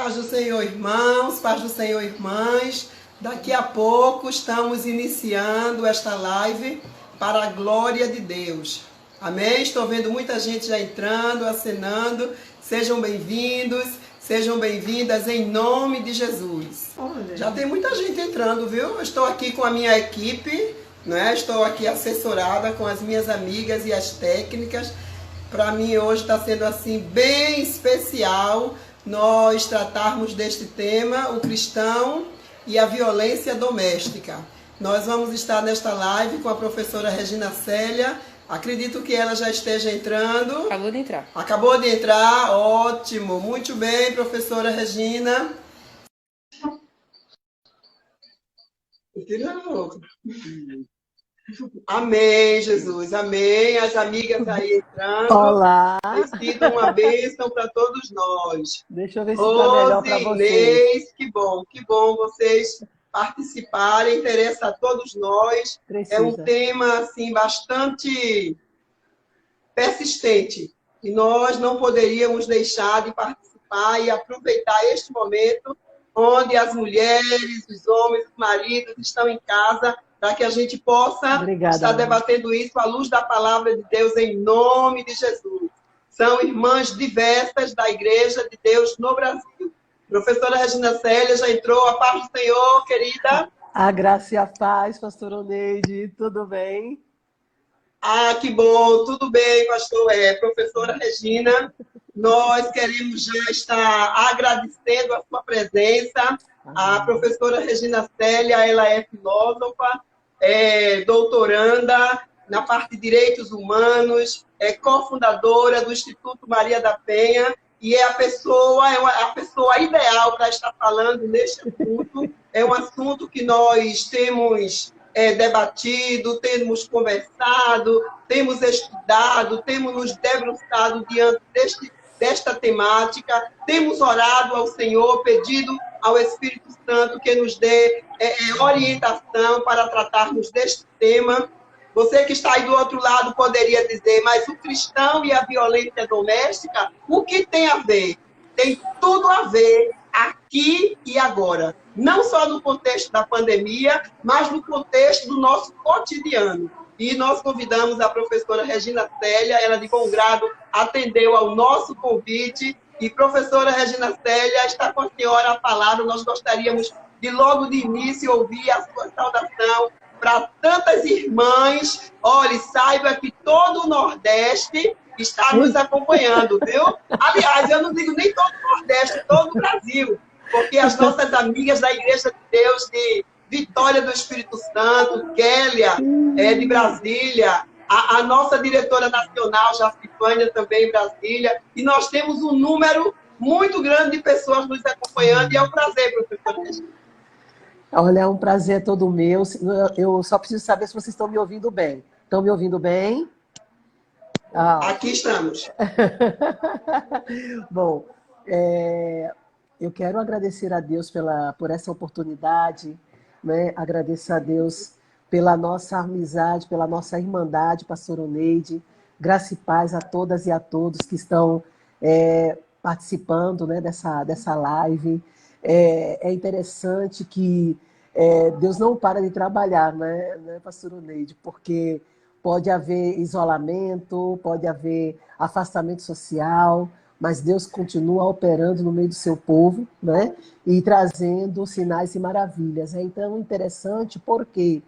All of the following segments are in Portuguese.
Paz do Senhor, irmãos, paz do Senhor, irmãs. Daqui a pouco estamos iniciando esta live para a glória de Deus. Amém? Estou vendo muita gente já entrando, acenando. Sejam bem-vindos, sejam bem-vindas em nome de Jesus. Olha. Já tem muita gente entrando, viu? Eu estou aqui com a minha equipe, né? Estou aqui assessorada com as minhas amigas e as técnicas. Para mim hoje está sendo assim bem especial nós tratarmos deste tema, o cristão e a violência doméstica. Nós vamos estar nesta live com a professora Regina Célia. Acredito que ela já esteja entrando. Acabou de entrar. Acabou de entrar, ótimo. Muito bem, professora Regina. Amém, Jesus, amém. As amigas aí entrando. Olá. Tem sido uma bênção para todos nós. Deixa eu ver se está melhor para vocês. Que bom vocês participarem. Interessa a todos nós. Precisa. É um tema assim bastante persistente e nós não poderíamos deixar de participar e aproveitar este momento onde as mulheres, os homens, os maridos estão em casa, para que a gente possa estar debatendo isso à luz da palavra de Deus em nome de Jesus. São irmãs diversas da Igreja de Deus no Brasil. Professora Regina Célia já entrou. A paz do Senhor, querida. A graça e a paz, pastora Oneide, tudo bem? Ah, que bom, tudo bem, pastor. Professora Regina, nós queremos já estar agradecendo a sua presença. A professora Regina Célia, ela é filósofa, é doutoranda na parte de Direitos Humanos, é cofundadora do Instituto Maria da Penha e é a pessoa ideal para estar falando neste assunto. É um assunto que nós temos debatido, temos conversado, temos estudado, temos nos debruçado diante desta temática, temos orado ao Senhor, pedido ao Espírito Santo que nos dê orientação para tratarmos deste tema. Você que está aí do outro lado poderia dizer, mas o cristão e a violência doméstica, o que tem a ver? Tem tudo a ver aqui e agora. Não só no contexto da pandemia, mas no contexto do nosso cotidiano. E nós convidamos a professora Regina Célia, ela de bom grado atendeu ao nosso convite. E professora Regina Célia, está com a senhora a palavra. Nós gostaríamos de logo de início ouvir a sua saudação para tantas irmãs. Olhe, saiba que todo o Nordeste está nos acompanhando, viu? Aliás, eu não digo nem todo o Nordeste, todo o Brasil, porque as nossas amigas da Igreja de Deus de Vitória do Espírito Santo, Kélia, de Brasília, a nossa diretora nacional, Jacifânia, também em Brasília, e nós temos um número muito grande de pessoas nos acompanhando, e é um prazer, professora. Olha, é um prazer todo meu. Eu só preciso saber se vocês estão me ouvindo bem. Estão me ouvindo bem? Aqui estamos. Bom, eu quero agradecer a Deus por essa oportunidade, né? Agradecer a Deus pela nossa amizade, pela nossa irmandade, pastora Oneide. Graça e paz a todas e a todos que estão participando, né, dessa live. É interessante que Deus não para de trabalhar, né, pastora Oneide? Porque pode haver isolamento, pode haver afastamento social, mas Deus continua operando no meio do seu povo, né? E trazendo sinais e maravilhas. Então, interessante, por quê?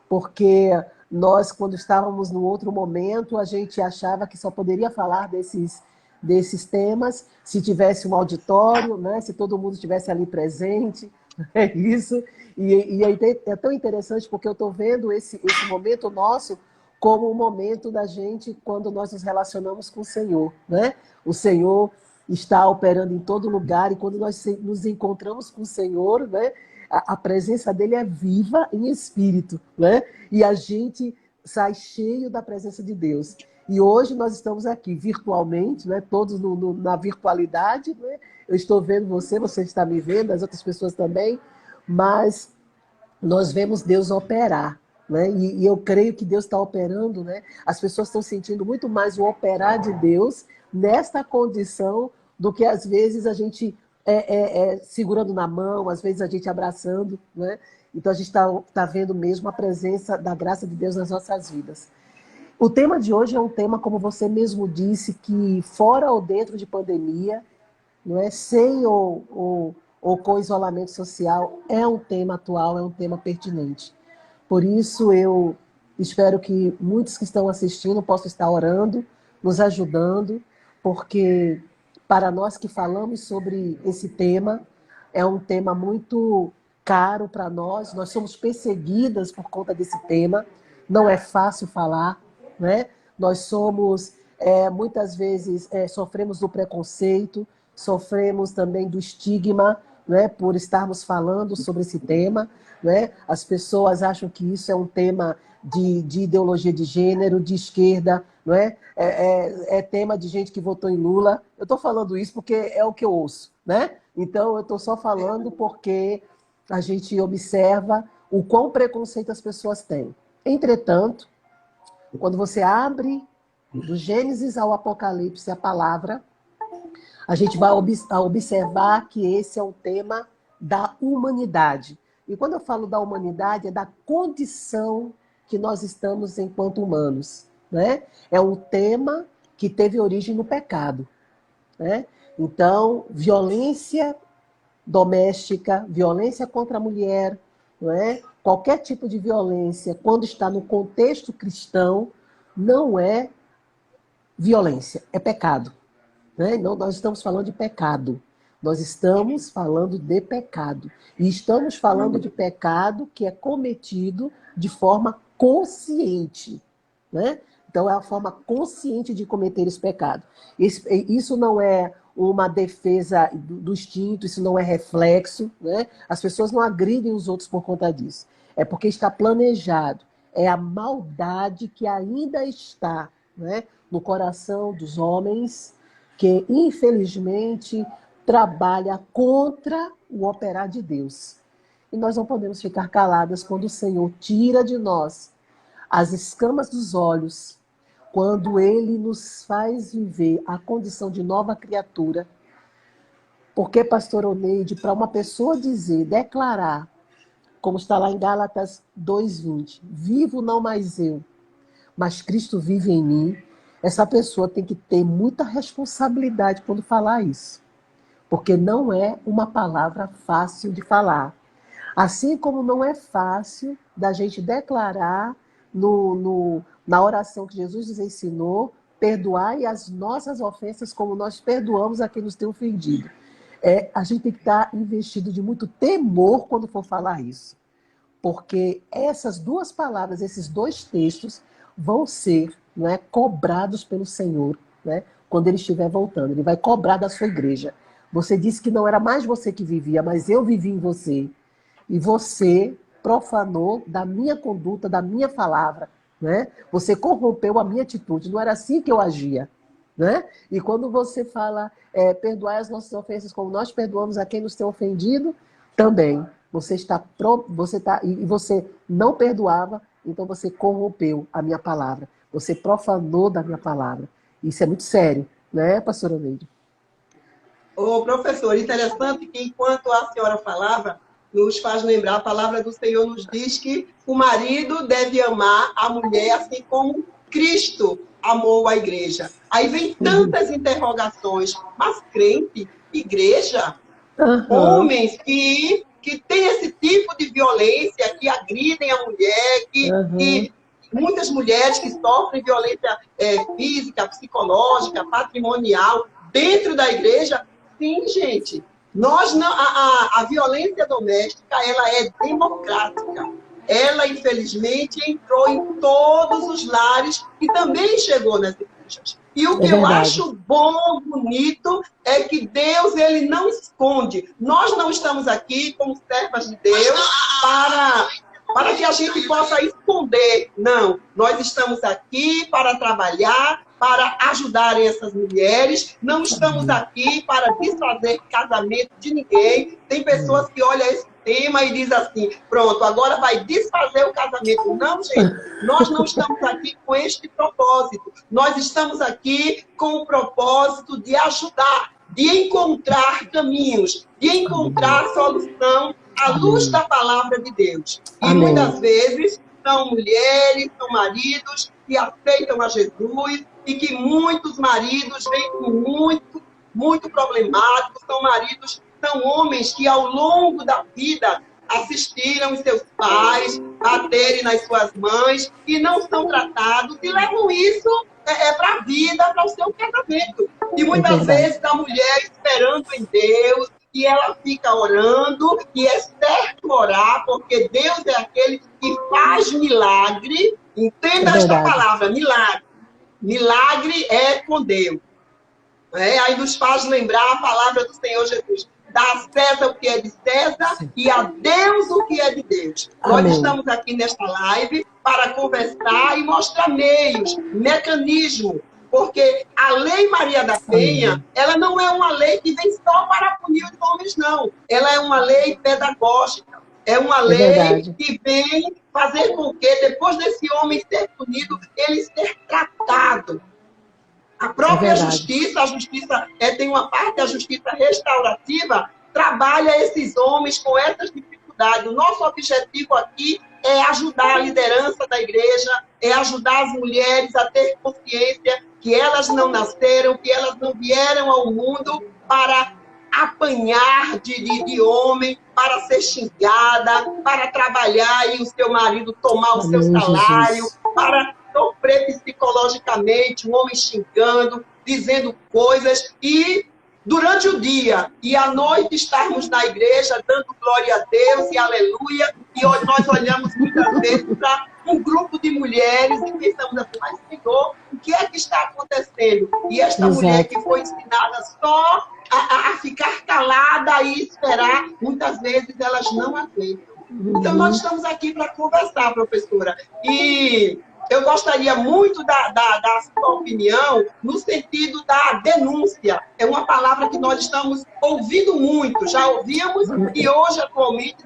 Porque nós, quando estávamos num outro momento, a gente achava que só poderia falar desses temas se tivesse um auditório, né? Se todo mundo estivesse ali presente, é isso. E é tão interessante porque eu estou vendo esse momento nosso como um momento da gente quando nós nos relacionamos com o Senhor, né? O Senhor está operando em todo lugar e quando nós nos encontramos com o Senhor, né? A presença dele é viva em espírito, né? E a gente sai cheio da presença de Deus. E hoje nós estamos aqui virtualmente, né? Todos na virtualidade, né? Eu estou vendo você está me vendo, as outras pessoas também, mas nós vemos Deus operar, né? E eu creio que Deus está operando, né? As pessoas estão sentindo muito mais o operar de Deus nesta condição do que às vezes a gente segurando na mão, às vezes a gente abraçando, né? Então a gente está vendo mesmo a presença da graça de Deus nas nossas vidas. O tema de hoje é um tema, como você mesmo disse, que fora ou dentro de pandemia, não é? Sem ou com isolamento social, é um tema atual, é um tema pertinente. Por isso eu espero que muitos que estão assistindo possam estar orando, nos ajudando, porque para nós que falamos sobre esse tema, é um tema muito caro para nós somos perseguidas por conta desse tema, não é fácil falar, né? Nós somos, muitas vezes, sofremos do preconceito, sofremos também do estigma, né, por estarmos falando sobre esse tema, né? As pessoas acham que isso é um tema de ideologia de gênero, de esquerda, não é? É tema de gente que votou em Lula. Eu estou falando isso porque é o que eu ouço, né? Então, eu estou só falando porque a gente observa o quão preconceito as pessoas têm. Entretanto, quando você abre do Gênesis ao Apocalipse a palavra, a gente vai observar que esse é um tema da humanidade. E quando eu falo da humanidade, é da condição que nós estamos enquanto humanos, né? É um tema que teve origem no pecado, né? Então, violência doméstica, violência contra a mulher, não é? Qualquer tipo de violência, quando está no contexto cristão, não é violência, é pecado. Né? Não, nós estamos falando de pecado. Nós estamos falando de pecado. E estamos falando de pecado que é cometido de forma consciente. Né? Então, é a forma consciente de cometer esse pecado. Isso não é uma defesa do instinto, isso não é reflexo. Né? As pessoas não agridem os outros por conta disso. É porque está planejado. É a maldade que ainda está, né, no coração dos homens, que, infelizmente, trabalha contra o operar de Deus. E nós não podemos ficar caladas quando o Senhor tira de nós as escamas dos olhos, quando Ele nos faz viver a condição de nova criatura. Porque, pastor Oneide, para uma pessoa dizer, declarar, como está lá em Gálatas 2:20, vivo não mais eu, mas Cristo vive em mim, essa pessoa tem que ter muita responsabilidade quando falar isso. Porque não é uma palavra fácil de falar. Assim como não é fácil da gente declarar na oração que Jesus nos ensinou, perdoai as nossas ofensas como nós perdoamos a quem nos tem ofendido. A gente tem que estar investido de muito temor quando for falar isso. Porque essas duas palavras, esses dois textos, vão ser, não é, cobrados pelo Senhor, né, quando Ele estiver voltando. Ele vai cobrar da sua igreja. Você disse que não era mais você que vivia, mas eu vivi em você. E você profanou da minha conduta, da minha palavra. Né? Você corrompeu a minha atitude. Não era assim que eu agia. Né? E quando você fala, perdoai as nossas ofensas como nós perdoamos a quem nos tem ofendido, também. E você não perdoava, então você corrompeu a minha palavra. Você profanou da minha palavra. Isso é muito sério, né, pastora Neide? Ô, professor, interessante que enquanto a senhora falava, nos faz lembrar, a palavra do Senhor nos diz que o marido deve amar a mulher assim como Cristo amou a igreja. Aí vem tantas interrogações, mas crente, igreja, homens que têm esse tipo de violência, que agridem a mulher, que muitas mulheres que sofrem violência física, psicológica, patrimonial, dentro da igreja. Sim, gente, nós não, a violência doméstica, ela é democrática. Ela, infelizmente, entrou em todos os lares e também chegou nas igrejas. E o que eu acho bom, bonito, é que Deus, Ele não esconde. Nós não estamos aqui como servas de Deus para que a gente possa esconder. Não, nós estamos aqui para trabalhar, para ajudar essas mulheres. Não estamos aqui para desfazer casamento de ninguém. Tem pessoas que olham esse tema e dizem assim, pronto, agora vai desfazer o casamento. Não, gente, nós não estamos aqui com este propósito. Nós estamos aqui com o propósito de ajudar. de encontrar caminhos, de encontrar solução à luz da palavra de Deus. E Amém. muitas vezes são mulheres, são maridos que aceitam a Jesus e que muitos maridos vêm com muito problemáticos, são maridos, são homens que ao longo da vida assistiram os seus pais baterem nas suas mães e não são tratados e levam isso para a vida, para o seu casamento. E muitas vezes a mulher esperando em Deus, e ela fica orando, e é certo orar, porque Deus é aquele que faz milagre. Entenda esta palavra, milagre. Milagre é com Deus. Aí nos faz lembrar a palavra do Senhor Jesus. Dá a César o que é de César e a Deus o que é de Deus. Amém. Nós estamos aqui nesta live para conversar e mostrar meios, mecanismos. Porque a Lei Maria da Penha, ela não é uma lei que vem só para punir os homens, não. Ela é uma lei pedagógica. É uma lei que vem fazer com que, depois desse homem ser punido, ele ser tratado. A própria justiça, a justiça tem uma parte da justiça restaurativa, trabalha esses homens com essas dificuldades. O nosso objetivo aqui é ajudar a liderança da igreja, é ajudar as mulheres a ter consciência que elas não nasceram, que elas não vieram ao mundo para apanhar de homem, para ser xingada, para trabalhar e o seu marido tomar o seu salário, para sofrer psicologicamente, um homem xingando, dizendo coisas, e durante o dia e à noite estarmos na igreja dando glória a Deus e aleluia, e nós olhamos muitas vezes para um grupo de mulheres e pensamos assim, mas Senhor, o que é que está acontecendo? E esta mulher que foi ensinada só a ficar calada e esperar, muitas vezes elas não aceitam. Então nós estamos aqui para conversar, professora, e eu gostaria muito da sua opinião no sentido da denúncia. É uma palavra que nós estamos ouvindo muito, já ouvíamos, e hoje, atualmente,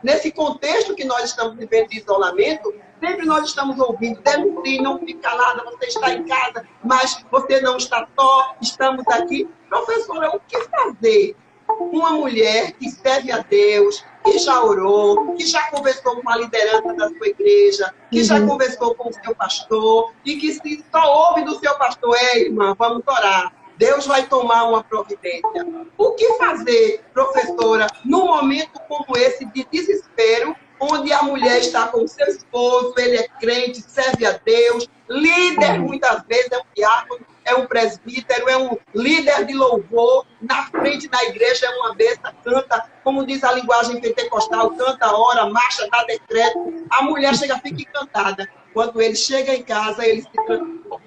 nesse contexto que nós estamos vivendo de isolamento, sempre nós estamos ouvindo, denuncie, não fique calada, você está em casa, mas você não está só, estamos aqui. Professora, o que fazer? Uma mulher que serve a Deus, que já orou, que já conversou com a liderança da sua igreja, que já conversou com o seu pastor, e que se só ouve do seu pastor, irmã, vamos orar, Deus vai tomar uma providência. O que fazer, professora, num momento como esse de desespero, onde a mulher está com o seu esposo, ele é crente, serve a Deus, líder, muitas vezes, é um diácono, é um presbítero, é um líder de louvor, na frente da igreja é uma besta, canta, como diz a linguagem pentecostal, canta, ora, marcha, dá decreto. A mulher chega, fica encantada. Quando ele chega em casa, ele se transforma.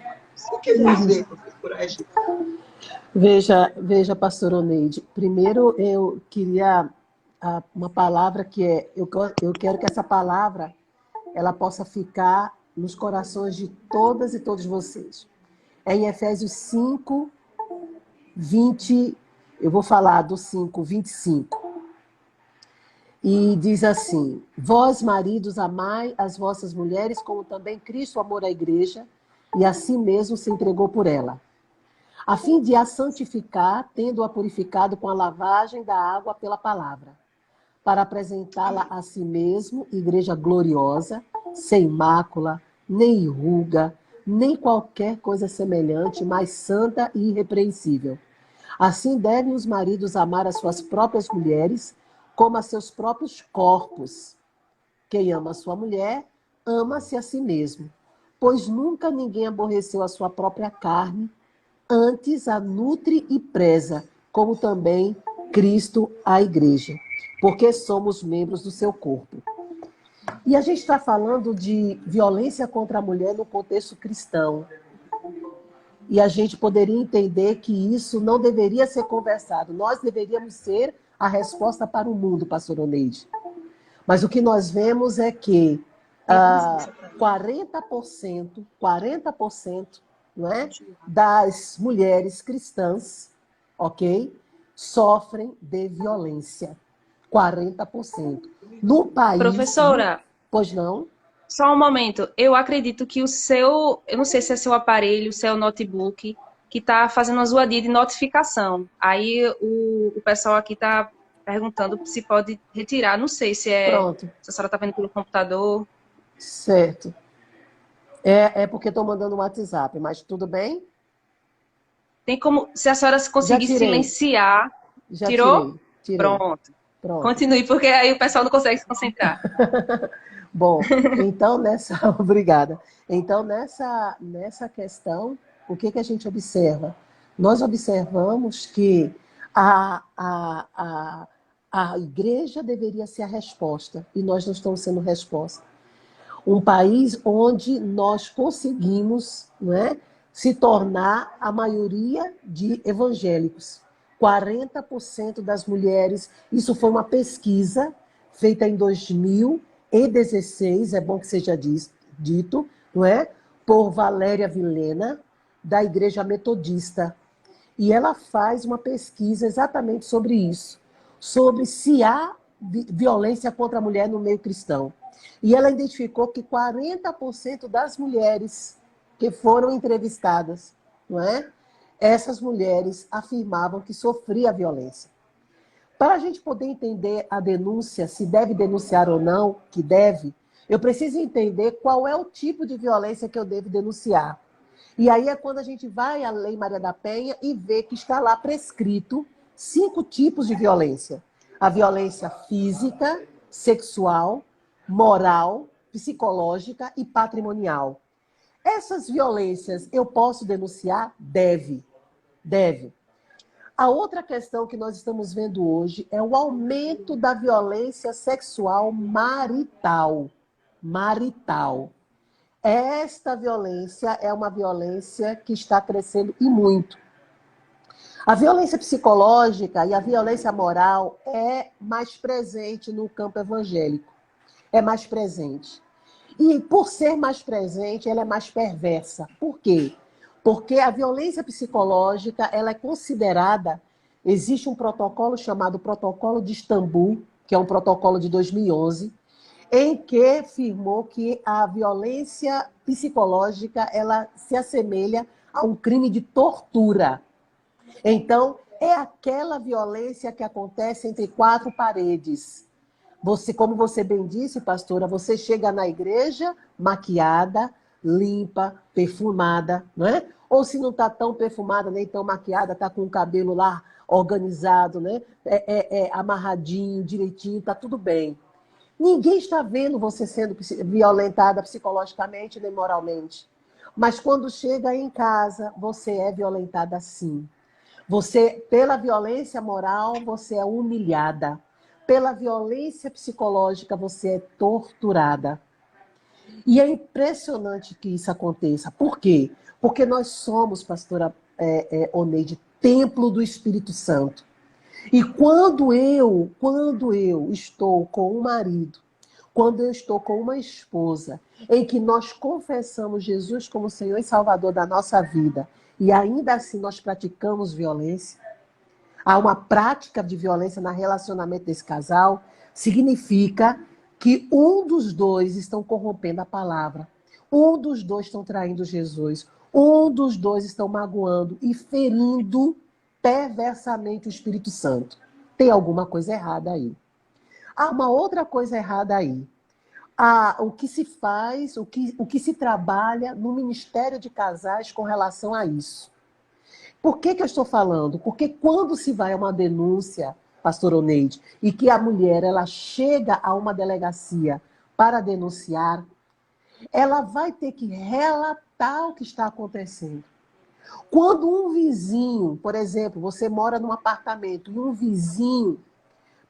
O que fazer, professora Regina? Veja, pastora Oneide, primeiro eu queria uma palavra que eu quero que essa palavra ela possa ficar nos corações de todas e todos vocês. É em Efésios 5, 20, eu vou falar do 5, 25. E diz assim, vós, maridos, amai as vossas mulheres, como também Cristo amou a igreja, e a si mesmo se entregou por ela, a fim de a santificar, tendo-a purificado com a lavagem da água pela palavra, para apresentá-la a si mesmo, igreja gloriosa, sem mácula, nem ruga, nem qualquer coisa semelhante, mas santa e irrepreensível. Assim devem os maridos amar as suas próprias mulheres, como a seus próprios corpos. Quem ama a sua mulher, ama-se a si mesmo, pois nunca ninguém aborreceu a sua própria carne, antes a nutre e preza, como também Cristo a igreja, porque somos membros do seu corpo. E a gente está falando de violência contra a mulher no contexto cristão. E a gente poderia entender que isso não deveria ser conversado. Nós deveríamos ser a resposta para o mundo, pastor Oneide. Mas o que nós vemos é que 40%, não é, das mulheres cristãs, ok, sofrem de violência. 40%. No país... Professora... Pois não? Só um momento. Eu acredito que o seu... Eu não sei se é seu aparelho, seu notebook, que está fazendo uma zoadia de notificação. Aí o pessoal aqui está perguntando se pode retirar. Não sei se Pronto. se a senhora está vendo pelo computador. Certo. É porque estou mandando um WhatsApp, mas tudo bem? Tem como, se a senhora Já conseguir tirei. silenciar. Já Tirou? tirei. Pronto. Pronto. Continue, porque aí o pessoal não consegue se concentrar. Bom, então obrigada. Então nessa questão, o que a gente observa? Nós observamos que a igreja deveria ser a resposta, e nós não estamos sendo resposta. Um país onde nós conseguimos, não é, se tornar a maioria de evangélicos. 40% das mulheres, isso foi uma pesquisa feita em 2016, é bom que seja dito, não é? Por Valéria Vilhena, da Igreja Metodista. E ela faz uma pesquisa exatamente sobre isso, sobre se há violência contra a mulher no meio cristão. E ela identificou que 40% das mulheres que foram entrevistadas, não é? Essas mulheres afirmavam que sofria violência. Para a gente poder entender a denúncia, se deve denunciar ou não, que deve, eu preciso entender qual é o tipo de violência que eu devo denunciar. E aí é quando a gente vai à Lei Maria da Penha e vê que está lá prescrito 5 tipos de violência. A violência física, sexual, moral, psicológica e patrimonial. Essas violências eu posso denunciar? Deve. Deve. A outra questão que nós estamos vendo hoje é o aumento da violência sexual marital. Marital. Esta violência é uma violência que está crescendo e muito. A violência psicológica e a violência moral é mais presente no campo evangélico. É mais presente. E por ser mais presente, ela é mais perversa. Por quê? Porque a violência psicológica, ela é considerada, existe um protocolo chamado Protocolo de Istambul, que é um protocolo de 2011, em que afirmou que a violência psicológica, ela se assemelha a um crime de tortura. Então, é aquela violência que acontece entre 4 paredes. Você, como você bem disse, pastora, você chega na igreja maquiada, limpa, perfumada, não é? Ou se não está tão perfumada, nem tão maquiada, está com o cabelo lá organizado, né? Amarradinho, direitinho, está tudo bem. Ninguém está vendo você sendo violentada psicologicamente nem moralmente. Mas quando chega em casa, você é violentada sim. Você, pela violência moral, você é humilhada. Pela violência psicológica, você é torturada. E é impressionante que isso aconteça. Por quê? Porque nós somos, pastora Oneide, templo do Espírito Santo. E quando eu estou com um marido, quando eu estou com uma esposa, em que nós confessamos Jesus como Senhor e Salvador da nossa vida, e ainda assim nós praticamos violência, há uma prática de violência no relacionamento desse casal, significa que um dos dois estão corrompendo a palavra, um dos dois estão traindo Jesus, um dos dois estão magoando e ferindo perversamente o Espírito Santo. Tem alguma coisa errada aí. Há uma outra coisa errada aí. O que se faz, o que se trabalha no Ministério de Casais com relação a isso. Por que eu estou falando? Porque quando se vai a uma denúncia, pastor Oneide, e que a mulher ela chega a uma delegacia para denunciar, ela vai ter que relatar o que está acontecendo. Quando um vizinho, por exemplo, você mora num apartamento e um vizinho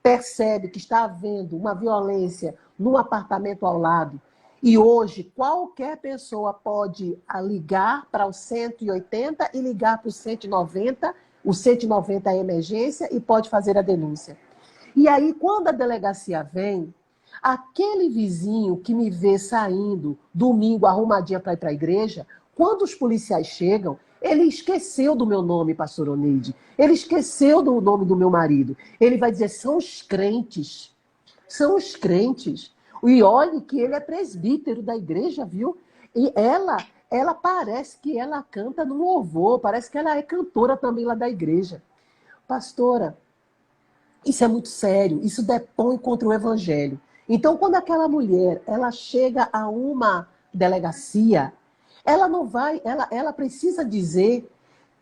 percebe que está havendo uma violência no apartamento ao lado, e hoje qualquer pessoa pode ligar para o 180 e ligar para o 190, o 190 é emergência e pode fazer a denúncia. E aí, quando a delegacia vem, aquele vizinho que me vê saindo domingo arrumadinha para ir para a igreja, quando os policiais chegam, ele esqueceu do meu nome, pastor Oneide. Ele esqueceu do nome do meu marido. Ele vai dizer, são os crentes. São os crentes. E olhe que ele é presbítero da igreja, viu? E ela ela parece que ela canta no louvor, parece que ela é cantora também lá da igreja. Pastora, isso é muito sério, isso depõe contra o evangelho. Então, quando aquela mulher, ela chega a uma delegacia, ela não vai, ela precisa dizer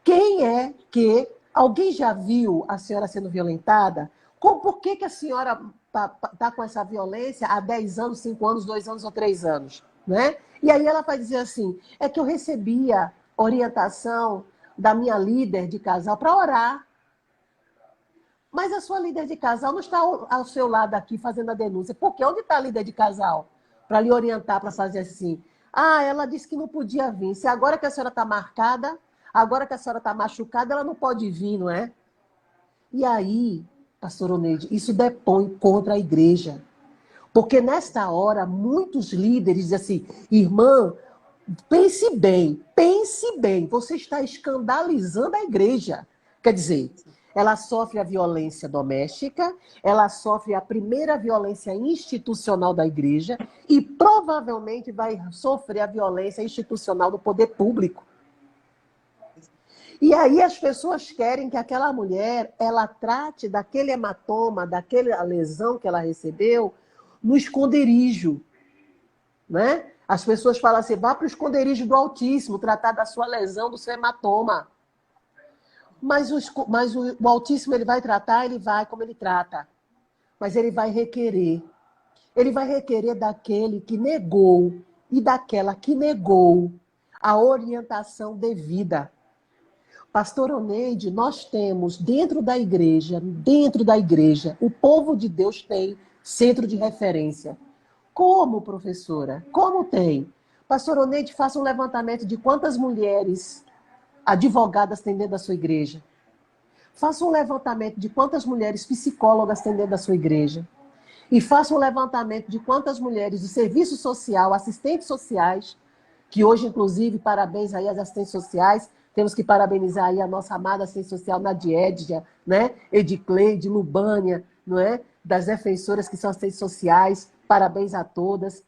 quem é que... Alguém já viu a senhora sendo violentada? Por que, que a senhora está com essa violência há 10 anos, 5 anos, 2 anos ou 3 anos? Né? E aí ela vai dizer assim, é que eu recebia orientação da minha líder de casal para orar. Mas a sua líder de casal não está ao seu lado aqui fazendo a denúncia. Por quê? Onde está a líder de casal? Para lhe orientar, para fazer assim. Ah, ela disse que não podia vir. Se agora que a senhora está marcada, agora que a senhora está machucada, ela não pode vir, não é? E aí, pastor Oneide, isso depõe contra a igreja. Porque nesta hora, muitos líderes dizem assim, irmã, pense bem, você está escandalizando a igreja. Quer dizer, ela sofre a violência doméstica, ela sofre a primeira violência institucional da igreja e provavelmente vai sofrer a violência institucional do poder público. E aí as pessoas querem que aquela mulher, ela trate daquele hematoma, daquela lesão que ela recebeu, no esconderijo. Né? As pessoas falam assim, vá para o esconderijo do Altíssimo, tratar da sua lesão, do seu hematoma. Mas o Altíssimo, ele vai tratar, ele vai como ele trata. Mas ele vai requerer. Ele vai requerer daquele que negou e daquela que negou a orientação devida. Pastor Oneide, nós temos dentro da igreja, o povo de Deus tem centro de referência. Como, professora? Como tem? Pastor Oneide, faça um levantamento de quantas mulheres advogadas tem dentro da sua igreja. Faça um levantamento de quantas mulheres psicólogas tem dentro da sua igreja. E faça um levantamento de quantas mulheres de serviço social, assistentes sociais, que hoje, inclusive, parabéns aí às assistentes sociais, temos que parabenizar aí a nossa amada assistente social Nadiedja, né? Edicleide, Lubânia, não é? Das defensoras que são assistentes sociais, parabéns a todas,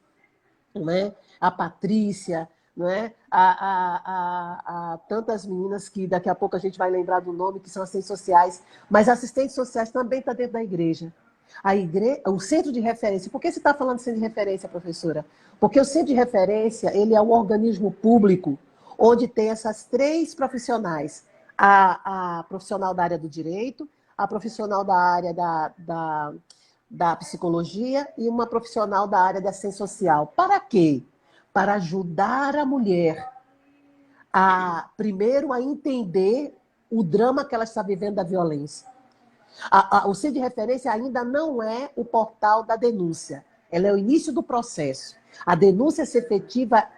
não é? A Patrícia, não é? A tantas meninas que daqui a pouco a gente vai lembrar do nome, que são assistentes sociais, mas assistentes sociais também estão dentro da igreja. O centro de referência, por que você está falando de centro de referência, professora? Porque o centro de referência, ele é um organismo público, onde tem essas 3 profissionais. A profissional da área do direito, a profissional da área da psicologia e uma profissional da área da assistência social. Para quê? Para ajudar a mulher primeiro a entender o drama que ela está vivendo da violência. O centro de referência ainda não é o portal da denúncia. Ela é o início do processo. A denúncia se efetiva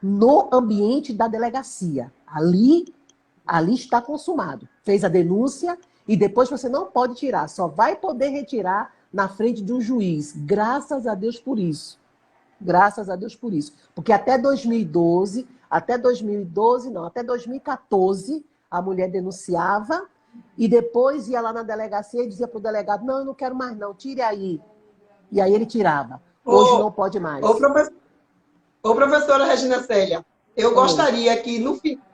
no ambiente da delegacia. Ali está consumado. Fez a denúncia e depois você não pode tirar. Só vai poder retirar na frente de um juiz. Graças a Deus por isso. Graças a Deus por isso. Porque até 2014, a mulher denunciava e depois ia lá na delegacia e dizia para o delegado, não, eu não quero mais não, tire aí. E aí ele tirava. Hoje não pode mais. Ô, professora Regina Célia, eu gostaria que no final...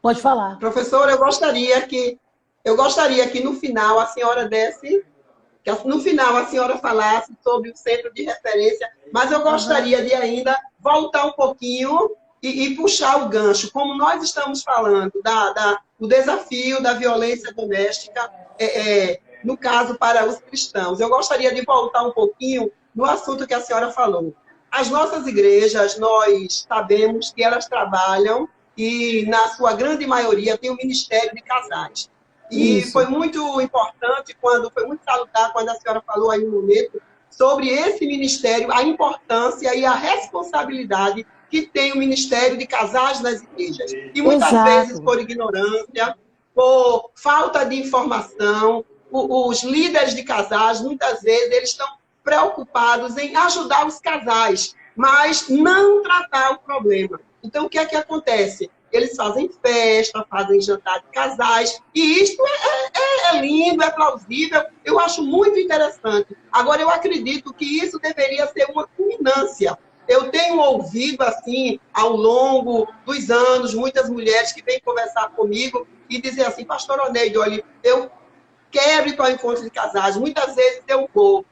Pode falar. Professora, eu gostaria que no final a senhora desse... Que no final a senhora falasse sobre o centro de referência, mas eu gostaria de ainda voltar um pouquinho e puxar o gancho. Como nós estamos falando do desafio da violência doméstica, no caso para os cristãos, eu gostaria de voltar um pouquinho no assunto que a senhora falou. As nossas igrejas, nós sabemos que elas trabalham e, na sua grande maioria, tem o Ministério de Casais. E Isso. foi muito importante, foi muito salutar quando a senhora falou aí no momento sobre esse ministério, a importância e a responsabilidade que tem o Ministério de Casais nas igrejas. E muitas vezes, por ignorância, por falta de informação, os líderes de casais, muitas vezes, eles estão preocupados em ajudar os casais, mas não tratar o problema. Então, o que é que acontece? Eles fazem festa, fazem jantar de casais, e isso é lindo, é plausível, eu acho muito interessante. Agora, eu acredito que isso deveria ser uma culminância, Eu tenho ouvido, assim, ao longo dos anos, muitas mulheres que vêm conversar comigo e dizer assim, pastor Oneide, olha, eu quero ir para o encontro de casais, muitas vezes eu vou,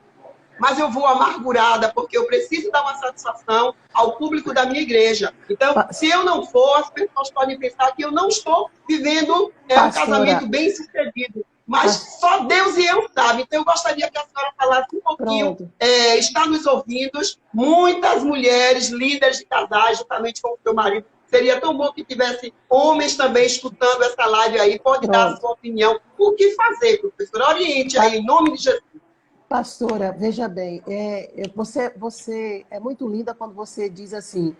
mas eu vou amargurada, porque eu preciso dar uma satisfação ao público da minha igreja. Então, se eu não for, as pessoas podem pensar que eu não estou vivendo um casamento bem-sucedido. Mas só Deus e eu sabem. Então, eu gostaria que a senhora falasse um pouquinho, está nos ouvindo, muitas mulheres, líderes de casais, juntamente com o seu marido. Seria tão bom que tivesse homens também escutando essa live aí, pode dar a sua opinião. O que fazer, professora? Oriente aí, em nome de Jesus. Pastora, veja bem, você é muito linda quando você diz assim,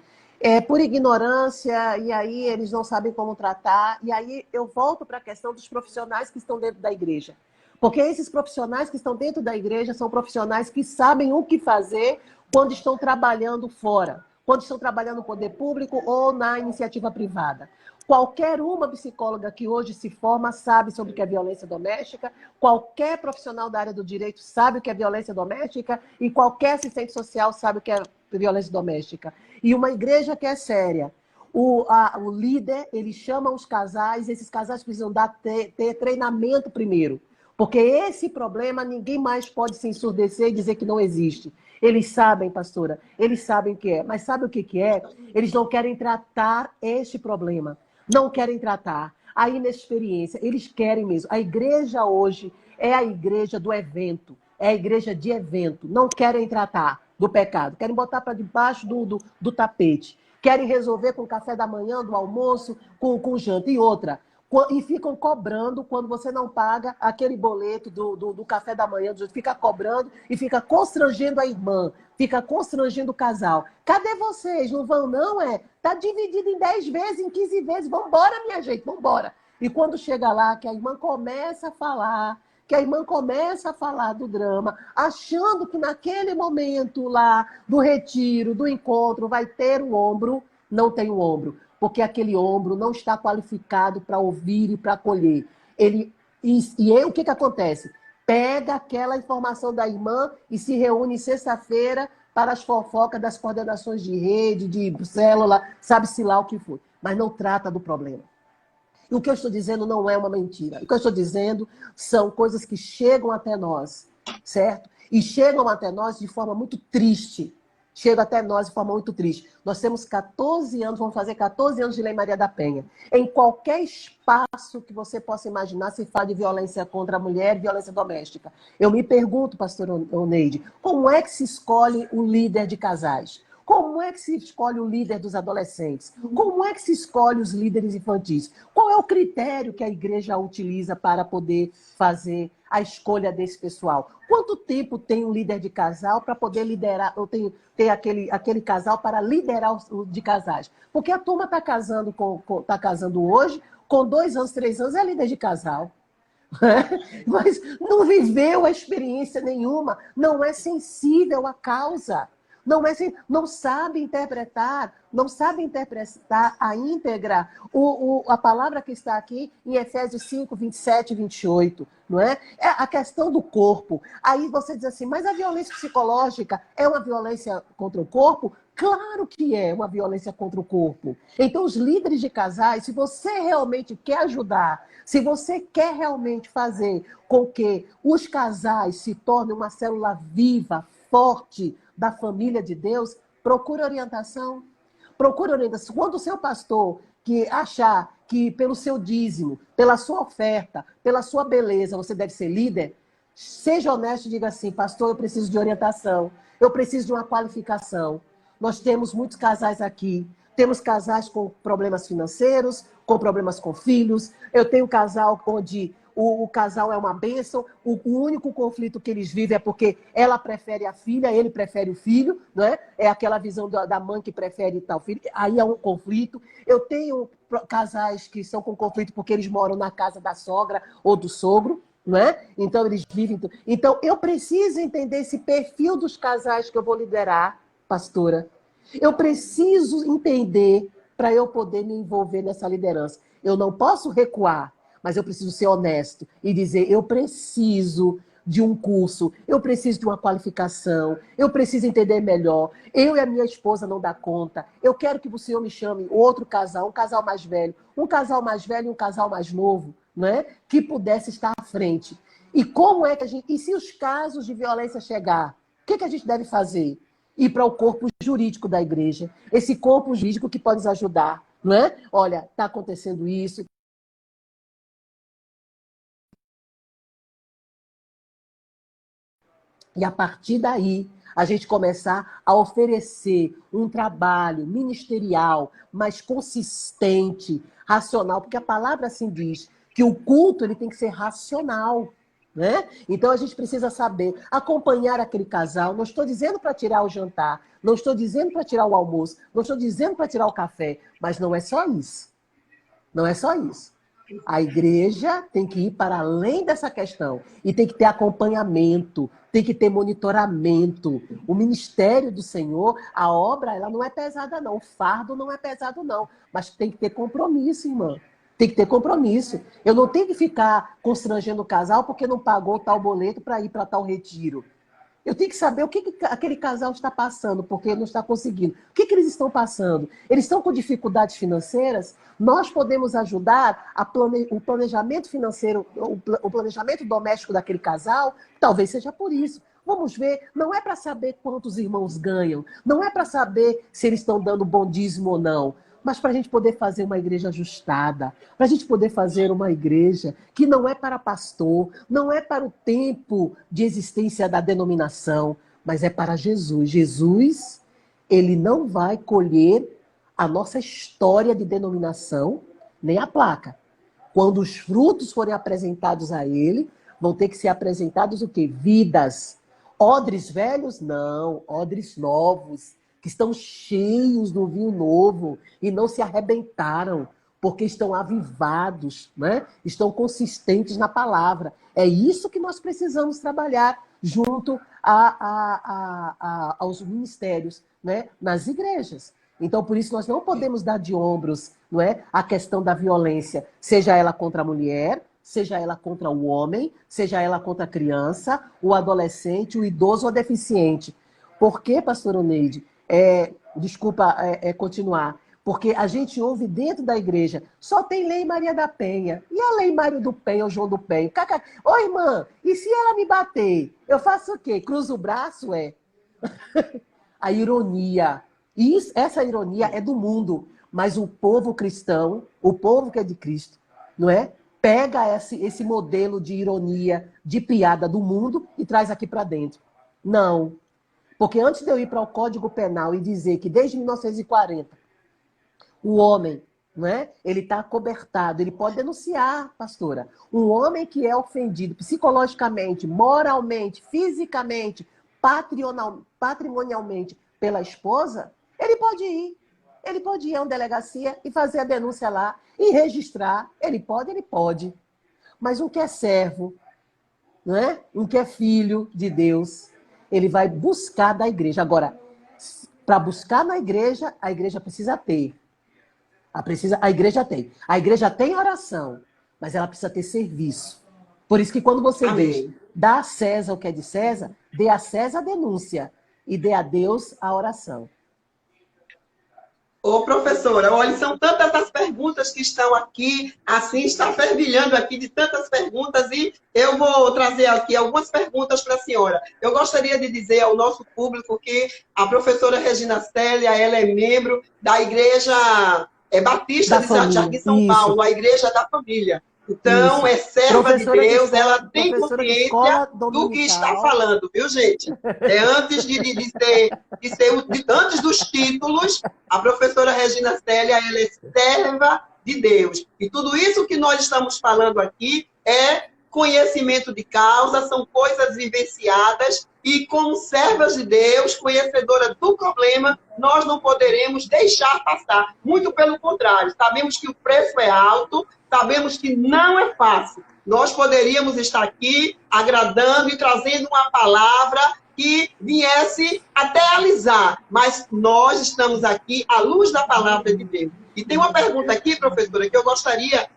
por ignorância, e aí eles não sabem como tratar, e aí eu volto para a questão dos profissionais que estão dentro da igreja. Porque esses profissionais que estão dentro da igreja são profissionais que sabem o que fazer quando estão trabalhando fora, quando estão trabalhando no poder público ou na iniciativa privada. Qualquer uma psicóloga que hoje se forma sabe sobre o que é violência doméstica, qualquer profissional da área do direito sabe o que é violência doméstica e qualquer assistente social sabe o que é violência doméstica. E uma igreja que é séria, o líder, ele chama os casais, esses casais precisam ter treinamento primeiro, porque esse problema ninguém mais pode se ensurdecer e dizer que não existe. Eles sabem, pastora, eles sabem o que é, mas sabe o que é? Eles não querem tratar este problema. Não querem tratar a inexperiência, eles querem mesmo. A igreja hoje é a igreja do evento, é a igreja de evento. Não querem tratar do pecado, querem botar para debaixo do tapete. Querem resolver com o café da manhã, do almoço, com janta. E outra, e ficam cobrando quando você não paga aquele boleto do café da manhã, fica cobrando e fica constrangendo a irmã, fica constrangendo o casal. Cadê vocês? Não vão, não? Tá dividido em 10 vezes, em 15 vezes. Vambora, minha gente, vambora. E quando chega lá, que a irmã começa a falar, do drama, achando que naquele momento lá, do retiro, do encontro, vai ter um ombro, não tem um ombro. Porque aquele ombro não está qualificado para ouvir e para acolher. O que acontece? Pega aquela informação da irmã e se reúne sexta-feira para as fofocas das coordenações de rede, de célula, sabe-se lá o que for. Mas não trata do problema. E o que eu estou dizendo não é uma mentira. O que eu estou dizendo são coisas que chegam até nós, certo? E chegam até nós de forma muito triste. Chega até nós de forma muito triste. Nós temos 14 anos, vamos fazer 14 anos de Lei Maria da Penha. Em qualquer espaço que você possa imaginar, se fala de violência contra a mulher, violência doméstica. Eu me pergunto, pastor Oneide, como é que se escolhe o líder de casais? Como é que se escolhe o líder dos adolescentes? Como é que se escolhe os líderes infantis? Qual é o critério que a igreja utiliza para poder fazer a escolha desse pessoal? Quanto tempo tem um líder de casal para poder liderar, ou ter aquele casal para liderar o de casais? Porque a turma está casando hoje, com 2 anos, 3 anos, é líder de casal. Mas não viveu a experiência nenhuma, não é sensível à causa. Não sabe interpretar a íntegra, a palavra que está aqui em Efésios 5, 27 e 28, não é? É a questão do corpo. Aí você diz assim, mas a violência psicológica é uma violência contra o corpo? Claro que é uma violência contra o corpo. Então, os líderes de casais, se você realmente quer ajudar, se você quer realmente fazer com que os casais se tornem uma célula viva, forte, da família de Deus, procura orientação. Procura orientação. Quando o seu pastor que achar que pelo seu dízimo, pela sua oferta, pela sua beleza, você deve ser líder, seja honesto e diga assim, pastor, eu preciso de orientação, eu preciso de uma qualificação. Nós temos muitos casais aqui, temos casais com problemas financeiros, com problemas com filhos, eu tenho um casal onde o casal é uma bênção, o único conflito que eles vivem é porque ela prefere a filha, ele prefere o filho, não é? É aquela visão da mãe que prefere tal filho, aí é um conflito. Eu tenho casais que são com conflito porque eles moram na casa da sogra ou do sogro, não é? Então eles vivem... Então eu preciso entender esse perfil dos casais que eu vou liderar, pastora. Eu preciso entender para eu poder me envolver nessa liderança. Eu não posso recuar, mas eu preciso ser honesto e dizer, eu preciso de um curso, eu preciso de uma qualificação, eu preciso entender melhor, eu e a minha esposa não dá conta, eu quero que o senhor me chame outro casal, um casal mais velho e um casal mais novo, né? Que pudesse estar à frente. E como é que a gente... E se os casos de violência chegar, o que a gente deve fazer? Ir para o corpo jurídico da igreja, esse corpo jurídico que pode nos ajudar, não é? Olha, está acontecendo isso. E a partir daí, a gente começar a oferecer um trabalho ministerial mais consistente, racional, porque a palavra assim diz que o culto ele tem que ser racional, né? Então a gente precisa saber acompanhar aquele casal. Não estou dizendo para tirar o jantar, não estou dizendo para tirar o almoço, não estou dizendo para tirar o café, mas não é só isso. Não é só isso. A igreja tem que ir para além dessa questão e tem que ter acompanhamento, tem que ter monitoramento. O ministério do Senhor, a obra, ela não é pesada não, o fardo não é pesado não, mas tem que ter compromisso, irmã. Tem que ter compromisso. Eu não tenho que ficar constrangendo o casal porque não pagou tal boleto para ir para tal retiro. Eu tenho que saber o que aquele casal está passando, porque não está conseguindo. O que eles estão passando? Eles estão com dificuldades financeiras? Nós podemos ajudar o planejamento financeiro, o planejamento doméstico daquele casal? Talvez seja por isso. Vamos ver, não é para saber quantos irmãos ganham, não é para saber se eles estão dando bom dízimo ou não, mas para a gente poder fazer uma igreja ajustada, para a gente poder fazer uma igreja que não é para pastor, não é para o tempo de existência da denominação, mas é para Jesus. Jesus, ele não vai colher a nossa história de denominação, nem a placa. Quando os frutos forem apresentados a ele, vão ter que ser apresentados o quê? Vidas. Odres velhos? Não, odres novos, que estão cheios do vinho novo e não se arrebentaram, porque estão avivados, né? Estão consistentes na palavra. É isso que nós precisamos trabalhar junto aos ministérios, né? Nas igrejas. Então, por isso, nós não podemos dar de ombros, não é? A questão da violência, seja ela contra a mulher, seja ela contra o homem, seja ela contra a criança, o adolescente, o idoso ou a deficiente. Por quê, pastor Oneide? Desculpa continuar, porque a gente ouve dentro da igreja, só tem Lei Maria da Penha. E a Lei Mário do Penha, ou João do Penha? Ô, irmã, e se ela me bater? Eu faço o quê? Cruzo o braço? A ironia. Essa ironia é do mundo, mas o povo cristão, o povo que é de Cristo, não é? Pega esse modelo de ironia, de piada do mundo e traz aqui para dentro. Não. Porque antes de eu ir para o Código Penal e dizer que desde 1940 o homem, não é? Ele está acobertado, ele pode denunciar, pastora. Um homem que é ofendido psicologicamente, moralmente, fisicamente, patrimonialmente pela esposa, ele pode ir. Ele pode ir a uma delegacia e fazer a denúncia lá e registrar. Ele pode. Mas um que é servo, não é? Um que é filho de Deus, ele vai buscar da igreja. Agora, para buscar na igreja, a igreja precisa ter. A igreja tem. A igreja tem oração, mas ela precisa ter serviço. Por isso que quando você vê, dá a César o que é de César, dê a César a denúncia e dê a Deus a oração. Ô, professora, olha, são tantas as perguntas que estão aqui, assim, está fervilhando aqui de tantas perguntas, e eu vou trazer aqui algumas perguntas para a senhora. Eu gostaria de dizer ao nosso público que a professora Regina Célia, ela é membro da Igreja Batista de Jardim São Paulo, a Igreja da Família. Então, é serva de Deus, ela tem consciência do que está falando, viu, gente? Antes antes dos títulos, a professora Regina Célia, ela é serva de Deus. E tudo isso que nós estamos falando aqui é conhecimento de causa, são coisas vivenciadas, e como servas de Deus, conhecedora do problema, nós não poderemos deixar passar. Muito pelo contrário, sabemos que o preço é alto, sabemos que não é fácil. Nós poderíamos estar aqui agradando e trazendo uma palavra que viesse até alisar, mas nós estamos aqui à luz da palavra de Deus. E tem uma pergunta aqui, professora, que eu gostaria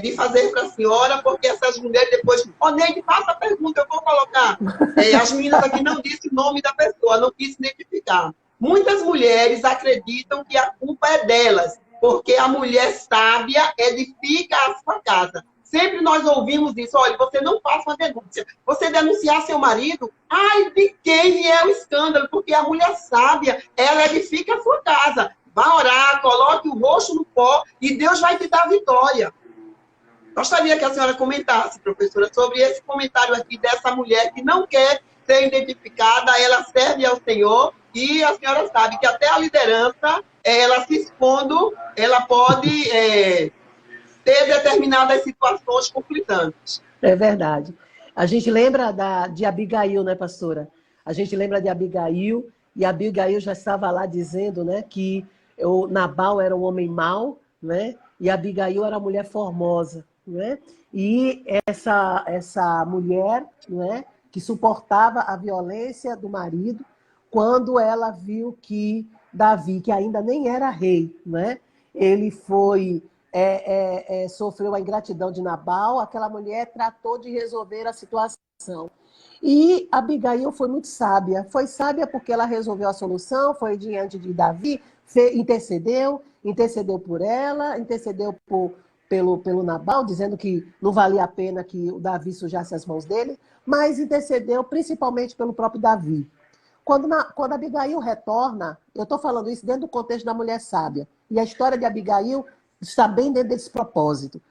de fazer para a senhora, porque essas mulheres depois... Ô, Neide, faça a pergunta, eu vou colocar. As meninas aqui não disseram o nome da pessoa, não quis identificar. Muitas mulheres acreditam que a culpa é delas, porque a mulher sábia edifica a sua casa. Sempre nós ouvimos isso, olha, você não faça uma denúncia. Você denunciar seu marido, ai, de quem é o escândalo? Porque a mulher sábia, ela edifica a sua casa. Vá orar, coloque o rosto no pó e Deus vai te dar vitória. Gostaria que a senhora comentasse, professora, sobre esse comentário aqui dessa mulher que não quer ser identificada, ela serve ao Senhor e a senhora sabe que até a liderança, ela se expondo, ela pode ter determinadas situações conflitantes. É verdade. A gente lembra de Abigail, né, pastora? A gente lembra de Abigail, e Abigail já estava lá dizendo, né, que o Nabal era um homem mau, né, e Abigail era uma mulher formosa, né? E essa mulher, né, que suportava a violência do marido, quando ela viu que Davi, que ainda nem era rei, né, ele foi... sofreu a ingratidão de Nabal, aquela mulher tratou de resolver a situação. E Abigail foi muito sábia. Foi sábia porque ela resolveu a solução, foi diante de Davi, intercedeu por ela, intercedeu pelo Nabal, dizendo que não valia a pena que o Davi sujasse as mãos dele, mas intercedeu principalmente pelo próprio Davi. Quando Abigail retorna, eu estou falando isso dentro do contexto da mulher sábia, e a história de Abigail está bem dentro desse propósito.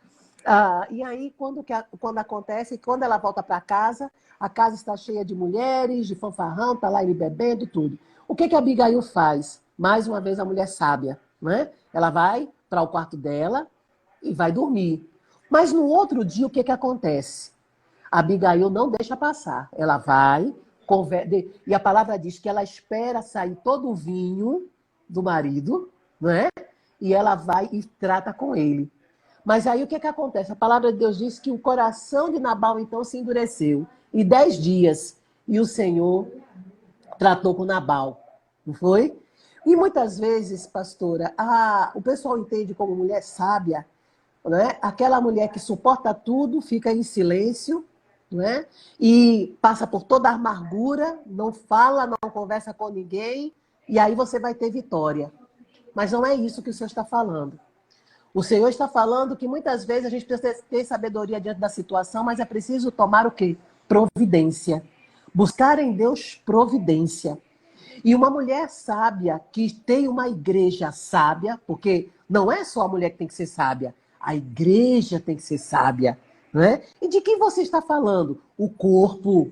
E aí, quando acontece, quando ela volta para casa, a casa está cheia de mulheres, de fanfarrão, está lá ele bebendo, tudo. O que a Abigail faz? Mais uma vez, a mulher sábia, né? Ela vai para o quarto dela e vai dormir. Mas no outro dia, o que acontece? A Abigail não deixa passar. Ela vai, e a palavra diz que ela espera sair todo o vinho do marido, não é? E ela vai e trata com ele. Mas aí o que acontece? A palavra de Deus diz que o coração de Nabal então se endureceu. E 10 dias. E o Senhor tratou com Nabal. Não foi? E muitas vezes, pastora, o pessoal entende como mulher sábia, né? Aquela mulher que suporta tudo, fica em silêncio, né? E passa por toda a amargura, não fala, não conversa com ninguém, e aí você vai ter vitória. Mas não é isso que o Senhor está falando. O Senhor está falando que muitas vezes a gente precisa ter sabedoria diante da situação, mas é preciso tomar o quê? Providência. Buscar em Deus providência. E uma mulher sábia, que tem uma igreja sábia, porque não é só a mulher que tem que ser sábia, a igreja tem que ser sábia. Né? E de quem você está falando? O corpo.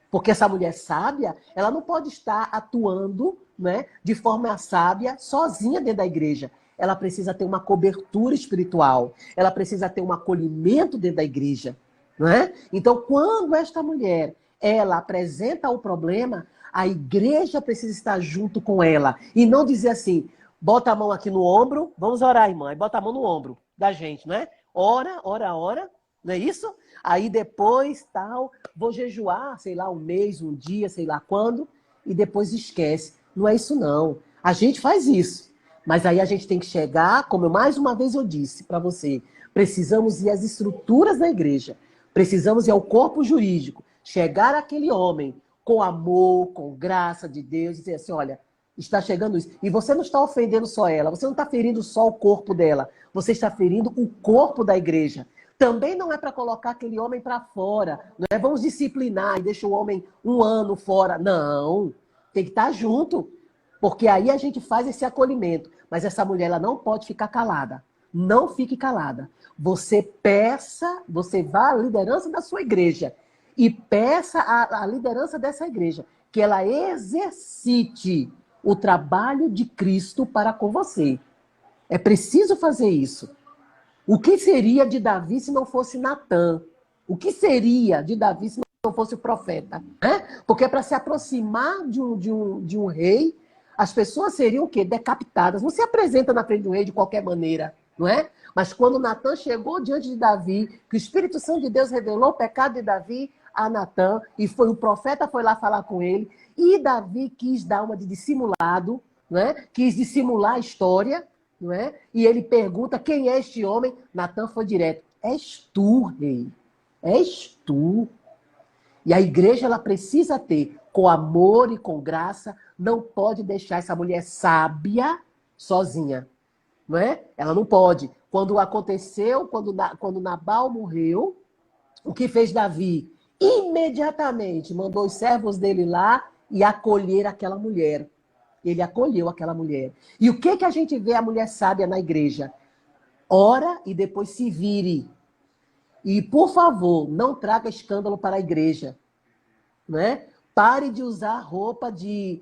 Porque essa mulher sábia, ela não pode estar atuando, né, de forma sábia, sozinha dentro da igreja. Ela precisa ter uma cobertura espiritual. Ela precisa ter um acolhimento dentro da igreja. Né? Então, quando esta mulher, ela apresenta o problema, a igreja precisa estar junto com ela. E não dizer assim, bota a mão aqui no ombro, vamos orar, irmã, e bota a mão no ombro da gente, né? Ora, ora, ora. Não é isso? Aí depois, tal, vou jejuar, sei lá, um mês, um dia, sei lá quando, e depois esquece. Não é isso, não. A gente faz isso. Mas aí a gente tem que chegar, como mais uma vez eu disse para você, precisamos ir às estruturas da igreja, precisamos ir ao corpo jurídico, chegar àquele homem com amor, com graça de Deus, e dizer assim, olha, está chegando isso. E você não está ofendendo só ela, você não está ferindo só o corpo dela, você está ferindo o corpo da igreja. Também não é para colocar aquele homem para fora. Não é vamos disciplinar e deixa o homem 1 ano fora. Não, tem que estar junto. Porque aí a gente faz esse acolhimento. Mas essa mulher ela não pode ficar calada. Não fique calada. Você peça, você vá à liderança da sua igreja e peça à liderança dessa igreja que ela exercite o trabalho de Cristo para com você. É preciso fazer isso. O que seria de Davi se não fosse Natã? O que seria de Davi se não fosse o profeta? Né? Porque para se aproximar de um rei, as pessoas seriam o quê? Decapitadas. Não se apresenta na frente de um rei de qualquer maneira, não é? Mas quando Natã chegou diante de Davi, que o Espírito Santo de Deus revelou o pecado de Davi a Natã, e o profeta foi lá falar com ele, e Davi quis dar uma de dissimulado, né? Quis dissimular a história, não é? E ele pergunta quem é este homem. Natan foi direto: és tu, rei. És tu. E a igreja, ela precisa ter, com amor e com graça, não pode deixar essa mulher sábia sozinha, não é? Ela não pode. Quando aconteceu, quando Nabal morreu, o que fez Davi? Imediatamente mandou os servos dele lá e acolher aquela mulher. Ele acolheu aquela mulher. E o que a gente vê a mulher sábia na igreja? Ora e depois se vire. E, por favor, não traga escândalo para a igreja. Né? Pare de usar roupa de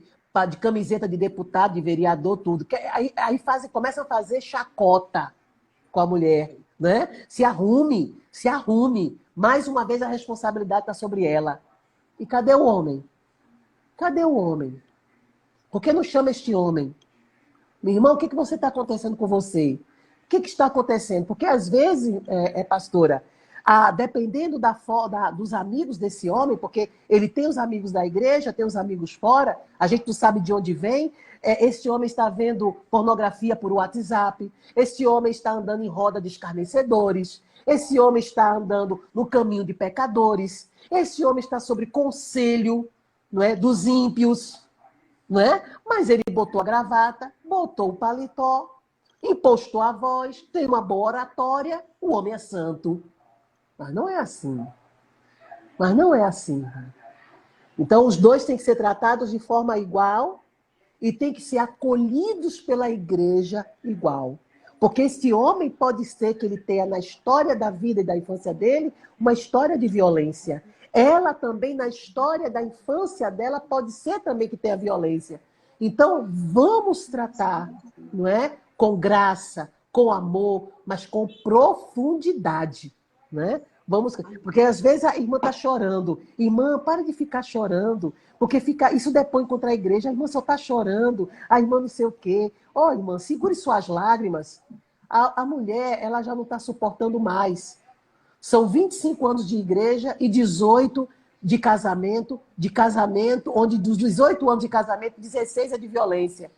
camiseta de deputado, de vereador, tudo. Aí começa a fazer chacota com a mulher. Né? Se arrume, se arrume. Mais uma vez a responsabilidade está sobre ela. E cadê o homem? Cadê o homem? Por que não chama este homem? Meu irmão, o que você está acontecendo com você? O que está acontecendo? Porque às vezes, pastora, dependendo dos amigos desse homem, porque ele tem os amigos da igreja, tem os amigos fora, a gente não sabe de onde vem. Esse homem está vendo pornografia por WhatsApp, esse homem está andando em roda de escarnecedores, esse homem está andando no caminho de pecadores, esse homem está sob conselho, não é, dos ímpios, não é? Mas ele botou a gravata, botou o paletó, impostou a voz, tem uma boa oratória, o homem é santo. Mas não é assim. Mas não é assim. Então, os dois têm que ser tratados de forma igual e têm que ser acolhidos pela igreja igual. Porque esse homem pode ser que ele tenha na história da vida e da infância dele uma história de violência. Ela também, na história da infância dela, pode ser também que tenha violência. Então, vamos tratar, não é? Com graça, com amor, mas com profundidade. Né? Porque às vezes a irmã está chorando. Irmã, para de ficar chorando, porque isso depõe contra a igreja. A irmã só está chorando, a irmã não sei o quê. Irmã, segure suas lágrimas. A mulher, ela já não está suportando mais. São 25 anos de igreja e 18 de casamento, onde dos 18 anos de casamento, 16 é de violência.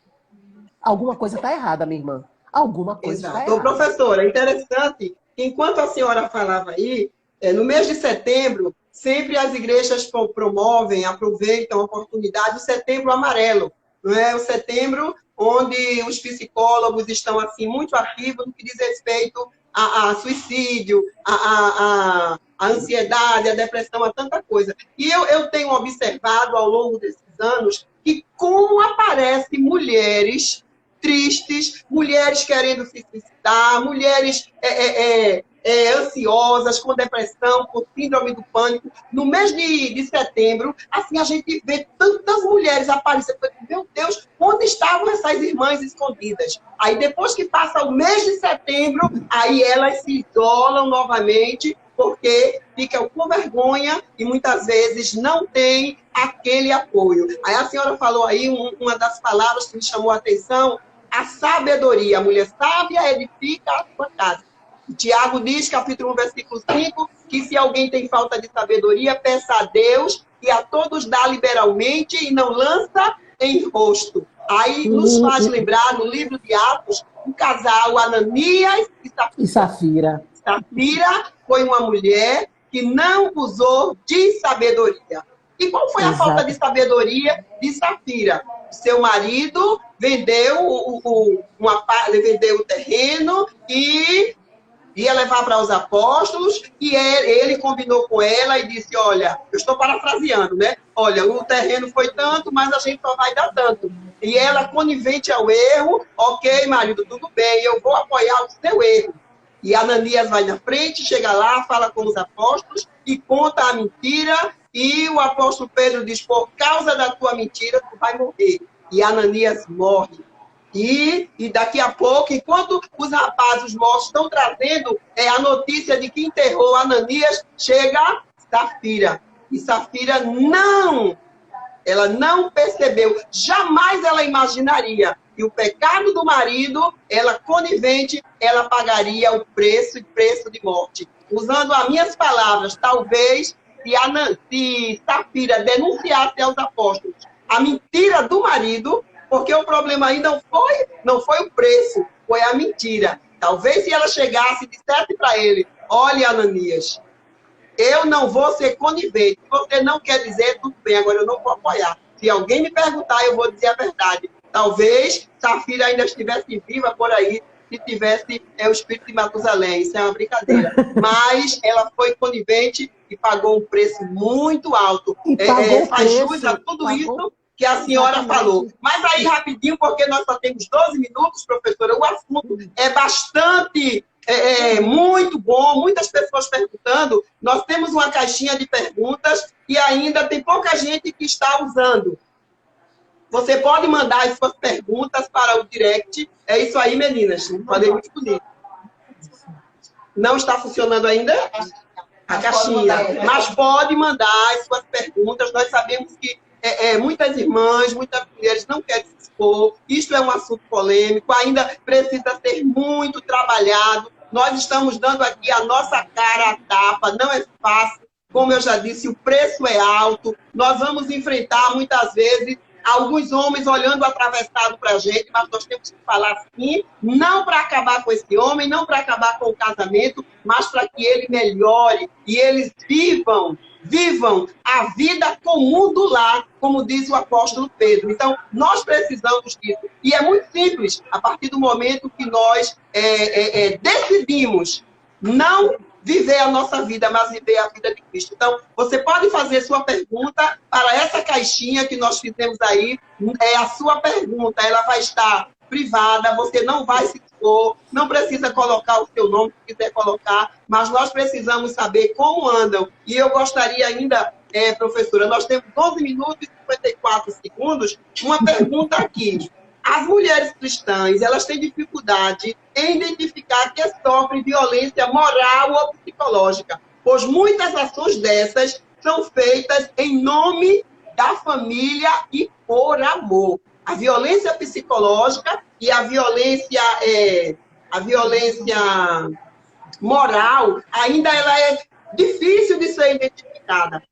Alguma coisa está errada, minha irmã. Alguma coisa está errada. Professora, é interessante. Enquanto a senhora falava aí, no mês de setembro, sempre as igrejas promovem, aproveitam a oportunidade do Setembro Amarelo. Não é? O setembro onde os psicólogos estão assim, muito ativos no que diz respeito a suicídio, a ansiedade, a depressão, a tanta coisa. E eu tenho observado ao longo desses anos que como aparecem mulheres tristes, mulheres querendo se suicidar, mulheres ansiosas, com depressão, com síndrome do pânico. No mês de setembro, assim, a gente vê tantas mulheres aparecendo. Meu Deus, onde estavam essas irmãs escondidas? Aí, depois que passa o mês de setembro, aí elas se isolam novamente, porque ficam com vergonha e muitas vezes não tem aquele apoio. Aí a senhora falou aí uma das palavras que me chamou a atenção, a sabedoria. A mulher sábia edifica a sua casa. Tiago diz, capítulo 1, versículo 5, que se alguém tem falta de sabedoria, peça a Deus e a todos dá liberalmente e não lança em rosto. Aí nos faz lembrar, no livro de Atos, o casal Ananias e Safira. Safira foi uma mulher que não usou de sabedoria. E qual foi a falta de sabedoria de Safira? Seu marido vendeu o terreno e ia levar para os apóstolos, e ele combinou com ela e disse, olha, eu estou parafraseando, né? Olha, o terreno foi tanto, mas a gente só vai dar tanto. E ela, conivente ao erro, ok, marido, tudo bem, eu vou apoiar o seu erro. E Ananias vai na frente, chega lá, fala com os apóstolos e conta a mentira, e o apóstolo Pedro diz, por causa da tua mentira, tu vai morrer. E Ananias morre. E daqui a pouco, enquanto os rapazes, os mortos, estão trazendo a notícia de que enterrou Ananias, chega Safira. E Safira ela não percebeu, jamais ela imaginaria que o pecado do marido, ela conivente, ela pagaria o preço de morte. Usando as minhas palavras, talvez, se Safira denunciasse aos apóstolos a mentira do marido, porque o problema aí não foi o preço. foi a mentira. Talvez se ela chegasse e dissesse para ele, olha, Ananias, eu não vou ser conivente. Se você não quer dizer, tudo bem, agora eu não vou apoiar. Se alguém me perguntar, eu vou dizer a verdade. Talvez Safira ainda estivesse viva por aí, se tivesse o espírito de Matusalém. Isso é uma brincadeira. Mas ela foi conivente e pagou um preço muito alto. Faz jus a tudo isso que a senhora falou. Mas aí, rapidinho, porque nós só temos 12 minutos, professora, o assunto é bastante... muito bom, muitas pessoas perguntando. Nós temos uma caixinha de perguntas e ainda tem pouca gente que está usando. Você pode mandar as suas perguntas para o direct. É isso aí, meninas. Falei muito bonito. Não está funcionando ainda a caixinha, mas pode mandar as suas perguntas. Nós sabemos que muitas irmãs, muitas mulheres não querem se expor. Isto é um assunto polêmico, ainda precisa ser muito trabalhado. Nós estamos dando aqui a nossa cara a tapa, não é fácil. Como eu já disse, o preço é alto. Nós vamos enfrentar, muitas vezes, alguns homens olhando atravessado para a gente, mas nós temos que falar assim, não para acabar com esse homem, não para acabar com o casamento, mas para que ele melhore e eles vivam a vida comum do lar, como diz o apóstolo Pedro. Então, nós precisamos disso. E é muito simples, a partir do momento que nós decidimos não viver a nossa vida, mas viver a vida de Cristo. Então, você pode fazer sua pergunta para essa caixinha que nós fizemos aí. É a sua pergunta, ela vai estar privada, você não vai se expor, não precisa colocar o seu nome se quiser colocar, mas nós precisamos saber como andam. E eu gostaria ainda, professora, nós temos 12 minutos e 54 segundos, uma pergunta aqui. As mulheres cristãs, elas têm dificuldade em identificar que sofrem violência moral ou psicológica, pois muitas ações dessas são feitas em nome da família e por amor. A violência psicológica e a violência moral, ainda ela é difícil de ser identificada.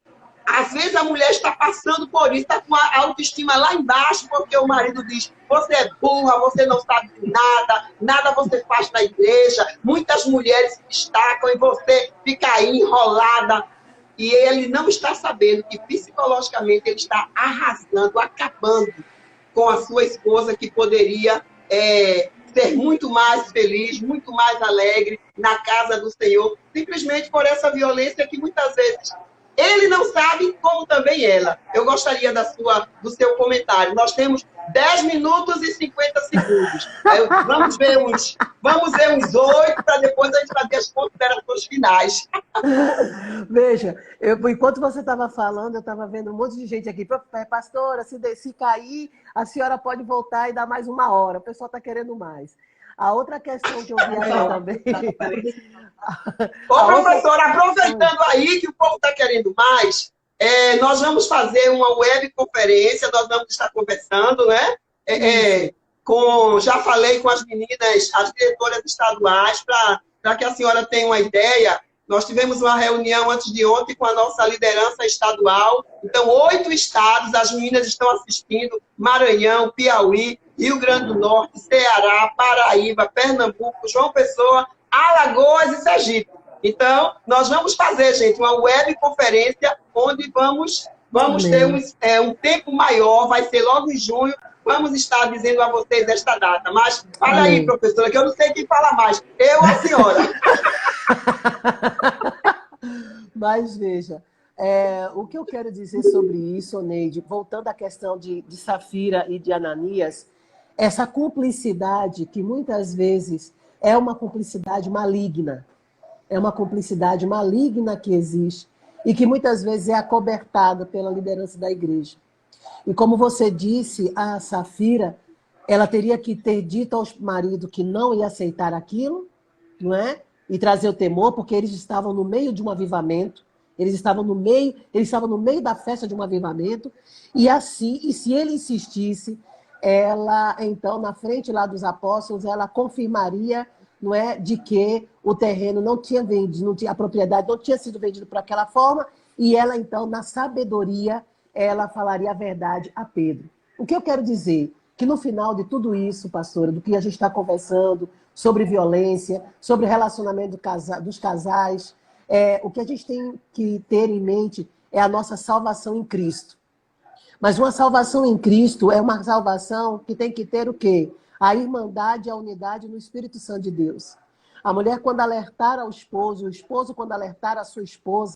Às vezes a mulher está passando por isso, está com a autoestima lá embaixo, porque o marido diz, você é burra, você não sabe de nada, nada você faz na igreja. Muitas mulheres se destacam e você fica aí enrolada. E ele não está sabendo que psicologicamente ele está arrasando, acabando com a sua esposa, que poderia ser muito mais feliz, muito mais alegre na casa do Senhor, simplesmente por essa violência que muitas vezes ele não sabe, como também ela. Eu gostaria do seu comentário. Nós temos 10 minutos e 50 segundos. Vamos ver uns 8 para depois a gente fazer as considerações finais. Veja, enquanto você estava falando, eu estava vendo um monte de gente aqui. Pastora, se cair, a senhora pode voltar e dar mais 1 hora. O pessoal está querendo mais. A outra questão que eu vi aqui também... Ô, professora, aproveitando aí que o povo está querendo mais, nós vamos fazer uma webconferência, nós vamos estar conversando, né? Já falei com as meninas, as diretoras estaduais, para que a senhora tenha uma ideia. Nós tivemos uma reunião antes de ontem com a nossa liderança estadual. Então, 8 estados, as meninas estão assistindo: Maranhão, Piauí, Rio Grande do Norte, Ceará, Paraíba, Pernambuco, João Pessoa, Alagoas e Sergipe. Então, nós vamos fazer, gente, uma webconferência onde vamos ter um tempo maior, vai ser logo em junho. Vamos estar dizendo a vocês esta data. Mas fala aí, professora, que eu não sei quem fala mais. Eu ou a senhora? Mas veja, o que eu quero dizer sobre isso, Neide, voltando à questão de Safira e de Ananias, essa cumplicidade que muitas vezes é uma cumplicidade maligna. É uma cumplicidade maligna que existe e que muitas vezes é acobertada pela liderança da igreja. E como você disse, a Safira, ela teria que ter dito ao marido que não ia aceitar aquilo, não é? E trazer o temor, porque eles estavam no meio de um avivamento, eles estavam no meio da festa de um avivamento, e assim, e se ele insistisse, ela, então, na frente lá dos apóstolos, ela confirmaria, não é, de que o terreno não tinha vendido, a propriedade não tinha sido vendida por aquela forma, e ela, então, na sabedoria, ela falaria a verdade a Pedro. O que eu quero dizer? que no final de tudo isso, pastora, do que a gente está conversando, sobre violência, sobre relacionamento dos casais, o que a gente tem que ter em mente é a nossa salvação em Cristo. Mas uma salvação em Cristo é uma salvação que tem que ter o quê? A irmandade e a unidade no Espírito Santo de Deus. A mulher, quando alertar ao esposo, o esposo, quando alertar a sua esposa,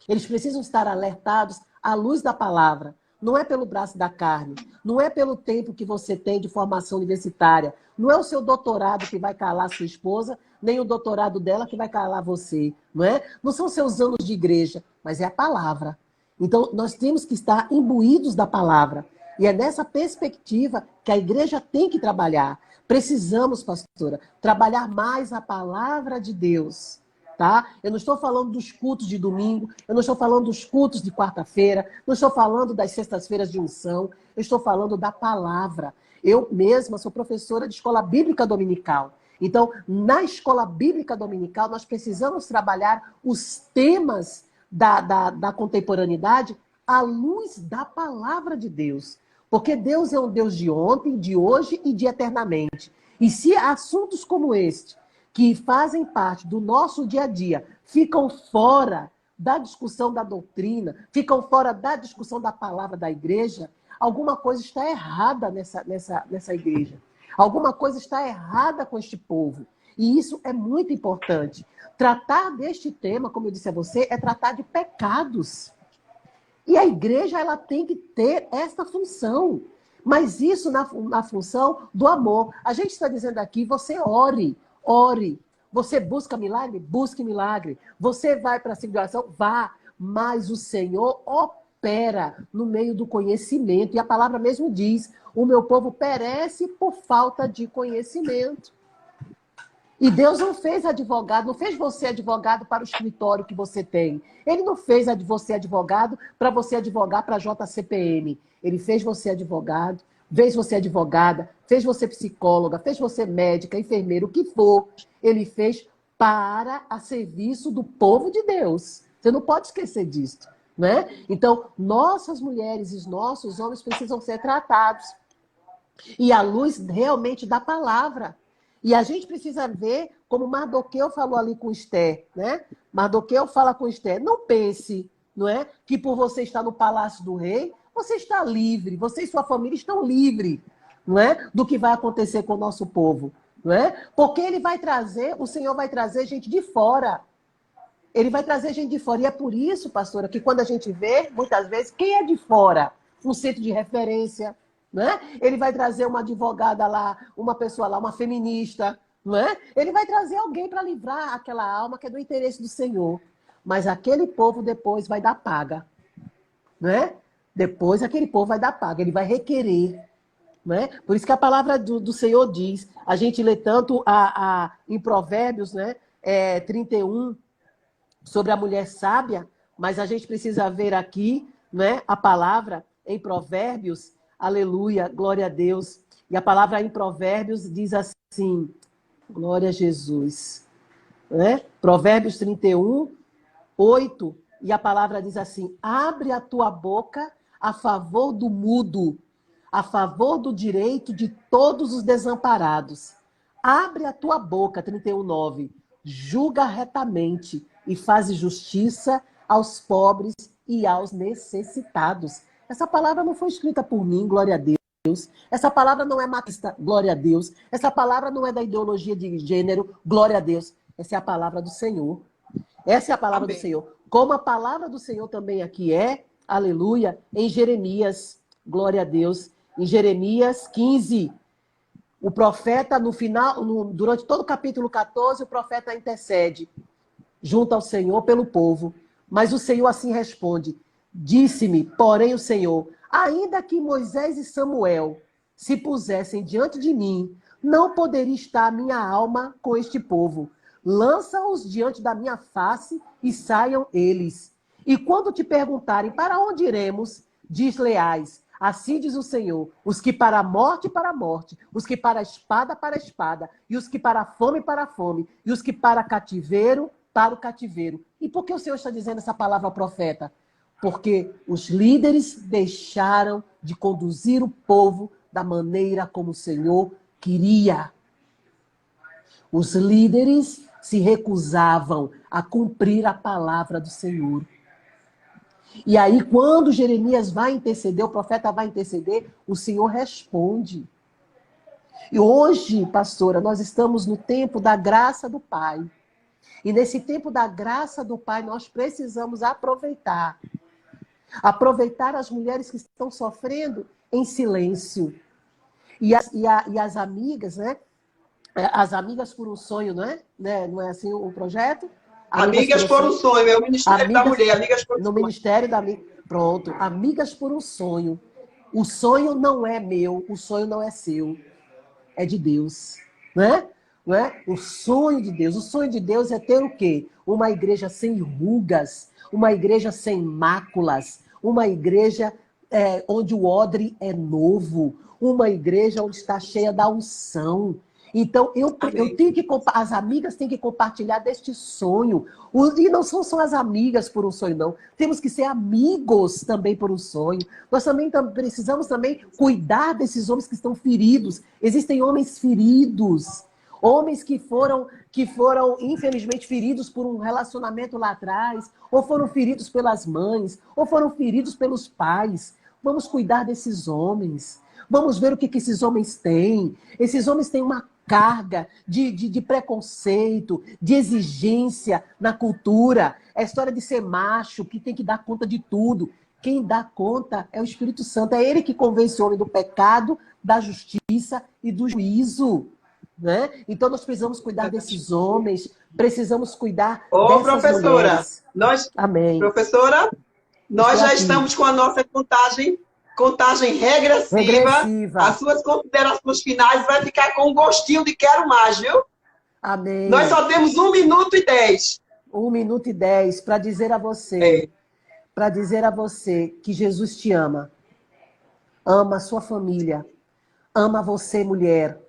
eles precisam estar alertados à luz da palavra. Não é pelo braço da carne, não é pelo tempo que você tem de formação universitária, não é o seu doutorado que vai calar sua esposa, nem o doutorado dela que vai calar você, não é? Não são seus anos de igreja, mas é a palavra. Então, nós temos que estar imbuídos da palavra. E é nessa perspectiva que a igreja tem que trabalhar. Precisamos, pastora, trabalhar mais a palavra de Deus. Tá? Eu não estou falando dos cultos de domingo, eu não estou falando dos cultos de quarta-feira, não estou falando das sextas-feiras de unção, eu estou falando da palavra. Eu mesma sou professora de escola bíblica dominical. Então, na escola bíblica dominical, nós precisamos trabalhar os temas da contemporaneidade à luz da palavra de Deus. Porque Deus é um Deus de ontem, de hoje e de eternamente. E se assuntos como este, que fazem parte do nosso dia a dia, ficam fora da discussão da doutrina, ficam fora da discussão da palavra da igreja, alguma coisa está errada nessa igreja. Alguma coisa está errada com este povo. E isso é muito importante. Tratar deste tema, como eu disse a você, é tratar de pecados. E a igreja, ela tem que ter essa função. Mas isso na função do amor. A gente está dizendo aqui, você ore. Ore. Você busca milagre? Busque milagre. Você vai para a civilização? Vá. Mas o Senhor opera no meio do conhecimento. E a palavra mesmo diz, o meu povo perece por falta de conhecimento. E Deus não fez advogado, não fez você advogado para o escritório que você tem. Ele não fez você advogado para você advogar para a JCPM. Ele fez você advogado, fez você advogada, fez você psicóloga, fez você médica, enfermeira, o que for. Ele fez para a serviço do povo de Deus. Você não pode esquecer disso, né? Então, nossas mulheres e os nossos homens precisam ser tratados. E à luz realmente da palavra. E a gente precisa ver, como Mardoqueu falou ali com Esther, né? Mardoqueu fala com Esther, não pense, não é, que por você estar no palácio do rei, você está livre, você e sua família estão livres, não é, do que vai acontecer com o nosso povo, não é? Porque ele vai trazer, o Senhor vai trazer gente de fora. Ele vai trazer gente de fora. E é por isso, pastora, que quando a gente vê, muitas vezes, quem é de fora? Um centro de referência, né? Ele vai trazer uma advogada lá, uma pessoa lá, uma feminista, não é? Ele vai trazer alguém para livrar aquela alma que é do interesse do Senhor. Mas aquele povo depois vai dar paga, né? Depois aquele povo vai dar paga, ele vai requerer, né? Por isso que a palavra do Senhor diz, a gente lê tanto em Provérbios, né? 31, sobre a mulher sábia, mas a gente precisa ver aqui, né? A palavra em Provérbios. Aleluia, glória a Deus. E a palavra em Provérbios diz assim, glória a Jesus. Né? Provérbios 31, 8, e a palavra diz assim, abre a tua boca a favor do mudo, a favor do direito de todos os desamparados. Abre a tua boca, 31, 9, julga retamente e faz justiça aos pobres e aos necessitados. Essa palavra não foi escrita por mim, glória a Deus. Essa palavra não é machista, glória a Deus. Essa palavra não é da ideologia de gênero, glória a Deus. Essa é a palavra do Senhor. Essa é a palavra do Senhor. Como a palavra do Senhor também aqui é, aleluia, em Jeremias, glória a Deus. Em Jeremias 15, o profeta, no final, durante todo o capítulo 14, o profeta intercede junto ao Senhor pelo povo. Mas o Senhor assim responde, disse-me, porém, o Senhor, ainda que Moisés e Samuel se pusessem diante de mim, não poderia estar a minha alma com este povo. Lança-os diante da minha face e saiam eles. E quando te perguntarem para onde iremos, diz leais, assim diz o Senhor, os que para a morte, os que para a espada, e os que para a fome, e os que para cativeiro, para o cativeiro. E por que o Senhor está dizendo essa palavra ao profeta? Porque os líderes deixaram de conduzir o povo da maneira como o Senhor queria. Os líderes se recusavam a cumprir a palavra do Senhor. E aí, quando Jeremias vai interceder, o profeta vai interceder, o Senhor responde. E hoje, pastora, nós estamos no tempo da graça do Pai. E nesse tempo da graça do Pai, nós precisamos aproveitar. Aproveitar as mulheres que estão sofrendo em silêncio. E as amigas, né? As amigas por um sonho, não é? Não é assim o projeto? Amigas por um sonho, é o Ministério da Mulher, Amigas por um no Sonho. Ministério da Pronto, Amigas por um Sonho. O sonho não é meu, o sonho não é seu, é de Deus, né? Não é? O sonho de Deus é ter o quê? Uma igreja sem rugas, uma igreja sem máculas, uma igreja onde o odre é novo, uma igreja onde está cheia da unção. Então, eu tenho que as amigas têm que compartilhar deste sonho. E não são só as amigas por um sonho, não. Temos que ser amigos também por um sonho. Nós também precisamos também cuidar desses homens que estão feridos. Existem homens feridos. Homens que foram, infelizmente, feridos por um relacionamento lá atrás, ou foram feridos pelas mães, ou foram feridos pelos pais. Vamos cuidar desses homens. Vamos ver o que esses homens têm. Esses homens têm uma carga de preconceito, de exigência na cultura. É a história de ser macho, que tem que dar conta de tudo. Quem dá conta é o Espírito Santo. É ele que convence o homem do pecado, da justiça e do juízo. Né? Então nós precisamos cuidar desses homens, precisamos cuidar dessas professora, mulheres. Amém. Professora, nós já estamos com a nossa contagem regressiva. As suas considerações finais vai ficar com um gostinho de quero mais, viu? Amém. Nós só temos 1 minuto e 10. 1 minuto e 10 para dizer a você, que Jesus te ama. Ama a sua família. Ama você, mulher.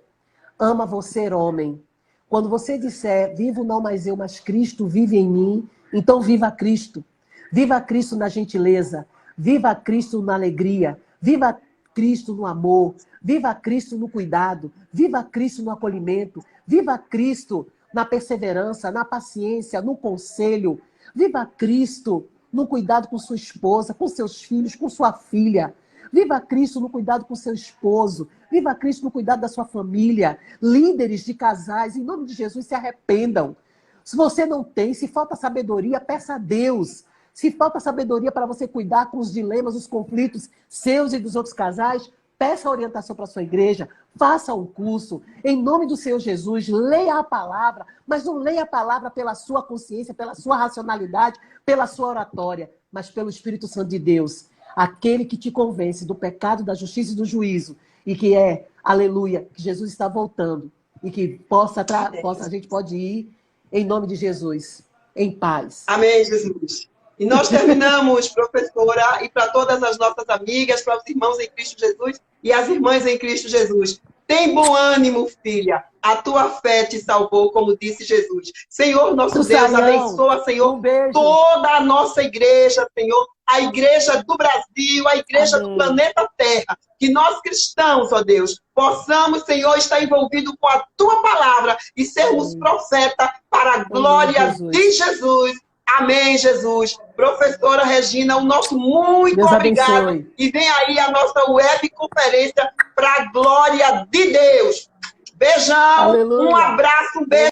Ama você, homem. Quando você disser, vivo não mais eu, mas Cristo vive em mim, então viva Cristo. Viva Cristo na gentileza. Viva Cristo na alegria. Viva Cristo no amor. Viva Cristo no cuidado. Viva Cristo no acolhimento. Viva Cristo na perseverança, na paciência, no conselho. Viva Cristo no cuidado com sua esposa, com seus filhos, com sua filha. Viva Cristo no cuidado com seu esposo. Viva Cristo no cuidado da sua família. Líderes de casais, em nome de Jesus, se arrependam. Se você não tem, se falta sabedoria, peça a Deus. Se falta sabedoria para você cuidar com os dilemas, os conflitos seus e dos outros casais, peça orientação para a sua igreja, faça um curso. Em nome do Senhor Jesus, leia a palavra, mas não leia a palavra pela sua consciência, pela sua racionalidade, pela sua oratória, mas pelo Espírito Santo de Deus. Aquele que te convence do pecado, da justiça e do juízo. E que aleluia, que Jesus está voltando. E que a gente pode ir, em nome de Jesus, em paz. Amém, Jesus. E nós terminamos, professora, e para todas as nossas amigas, para os irmãos em Cristo Jesus e as irmãs em Cristo Jesus. Tem bom ânimo, filha. A tua fé te salvou, como disse Jesus. Senhor, nosso Deus, abençoa, Senhor, toda a nossa igreja, Senhor, a igreja do Brasil, a igreja do planeta Terra. Que nós cristãos, ó Deus, possamos, Senhor, estar envolvidos com a tua palavra e sermos profeta para a glória de Jesus. Amém, Jesus. Professora Regina, o nosso muito Deus obrigado. Abençoe. E vem aí a nossa web conferência para a glória de Deus. Beijão, Aleluia. um abraço, um beijo.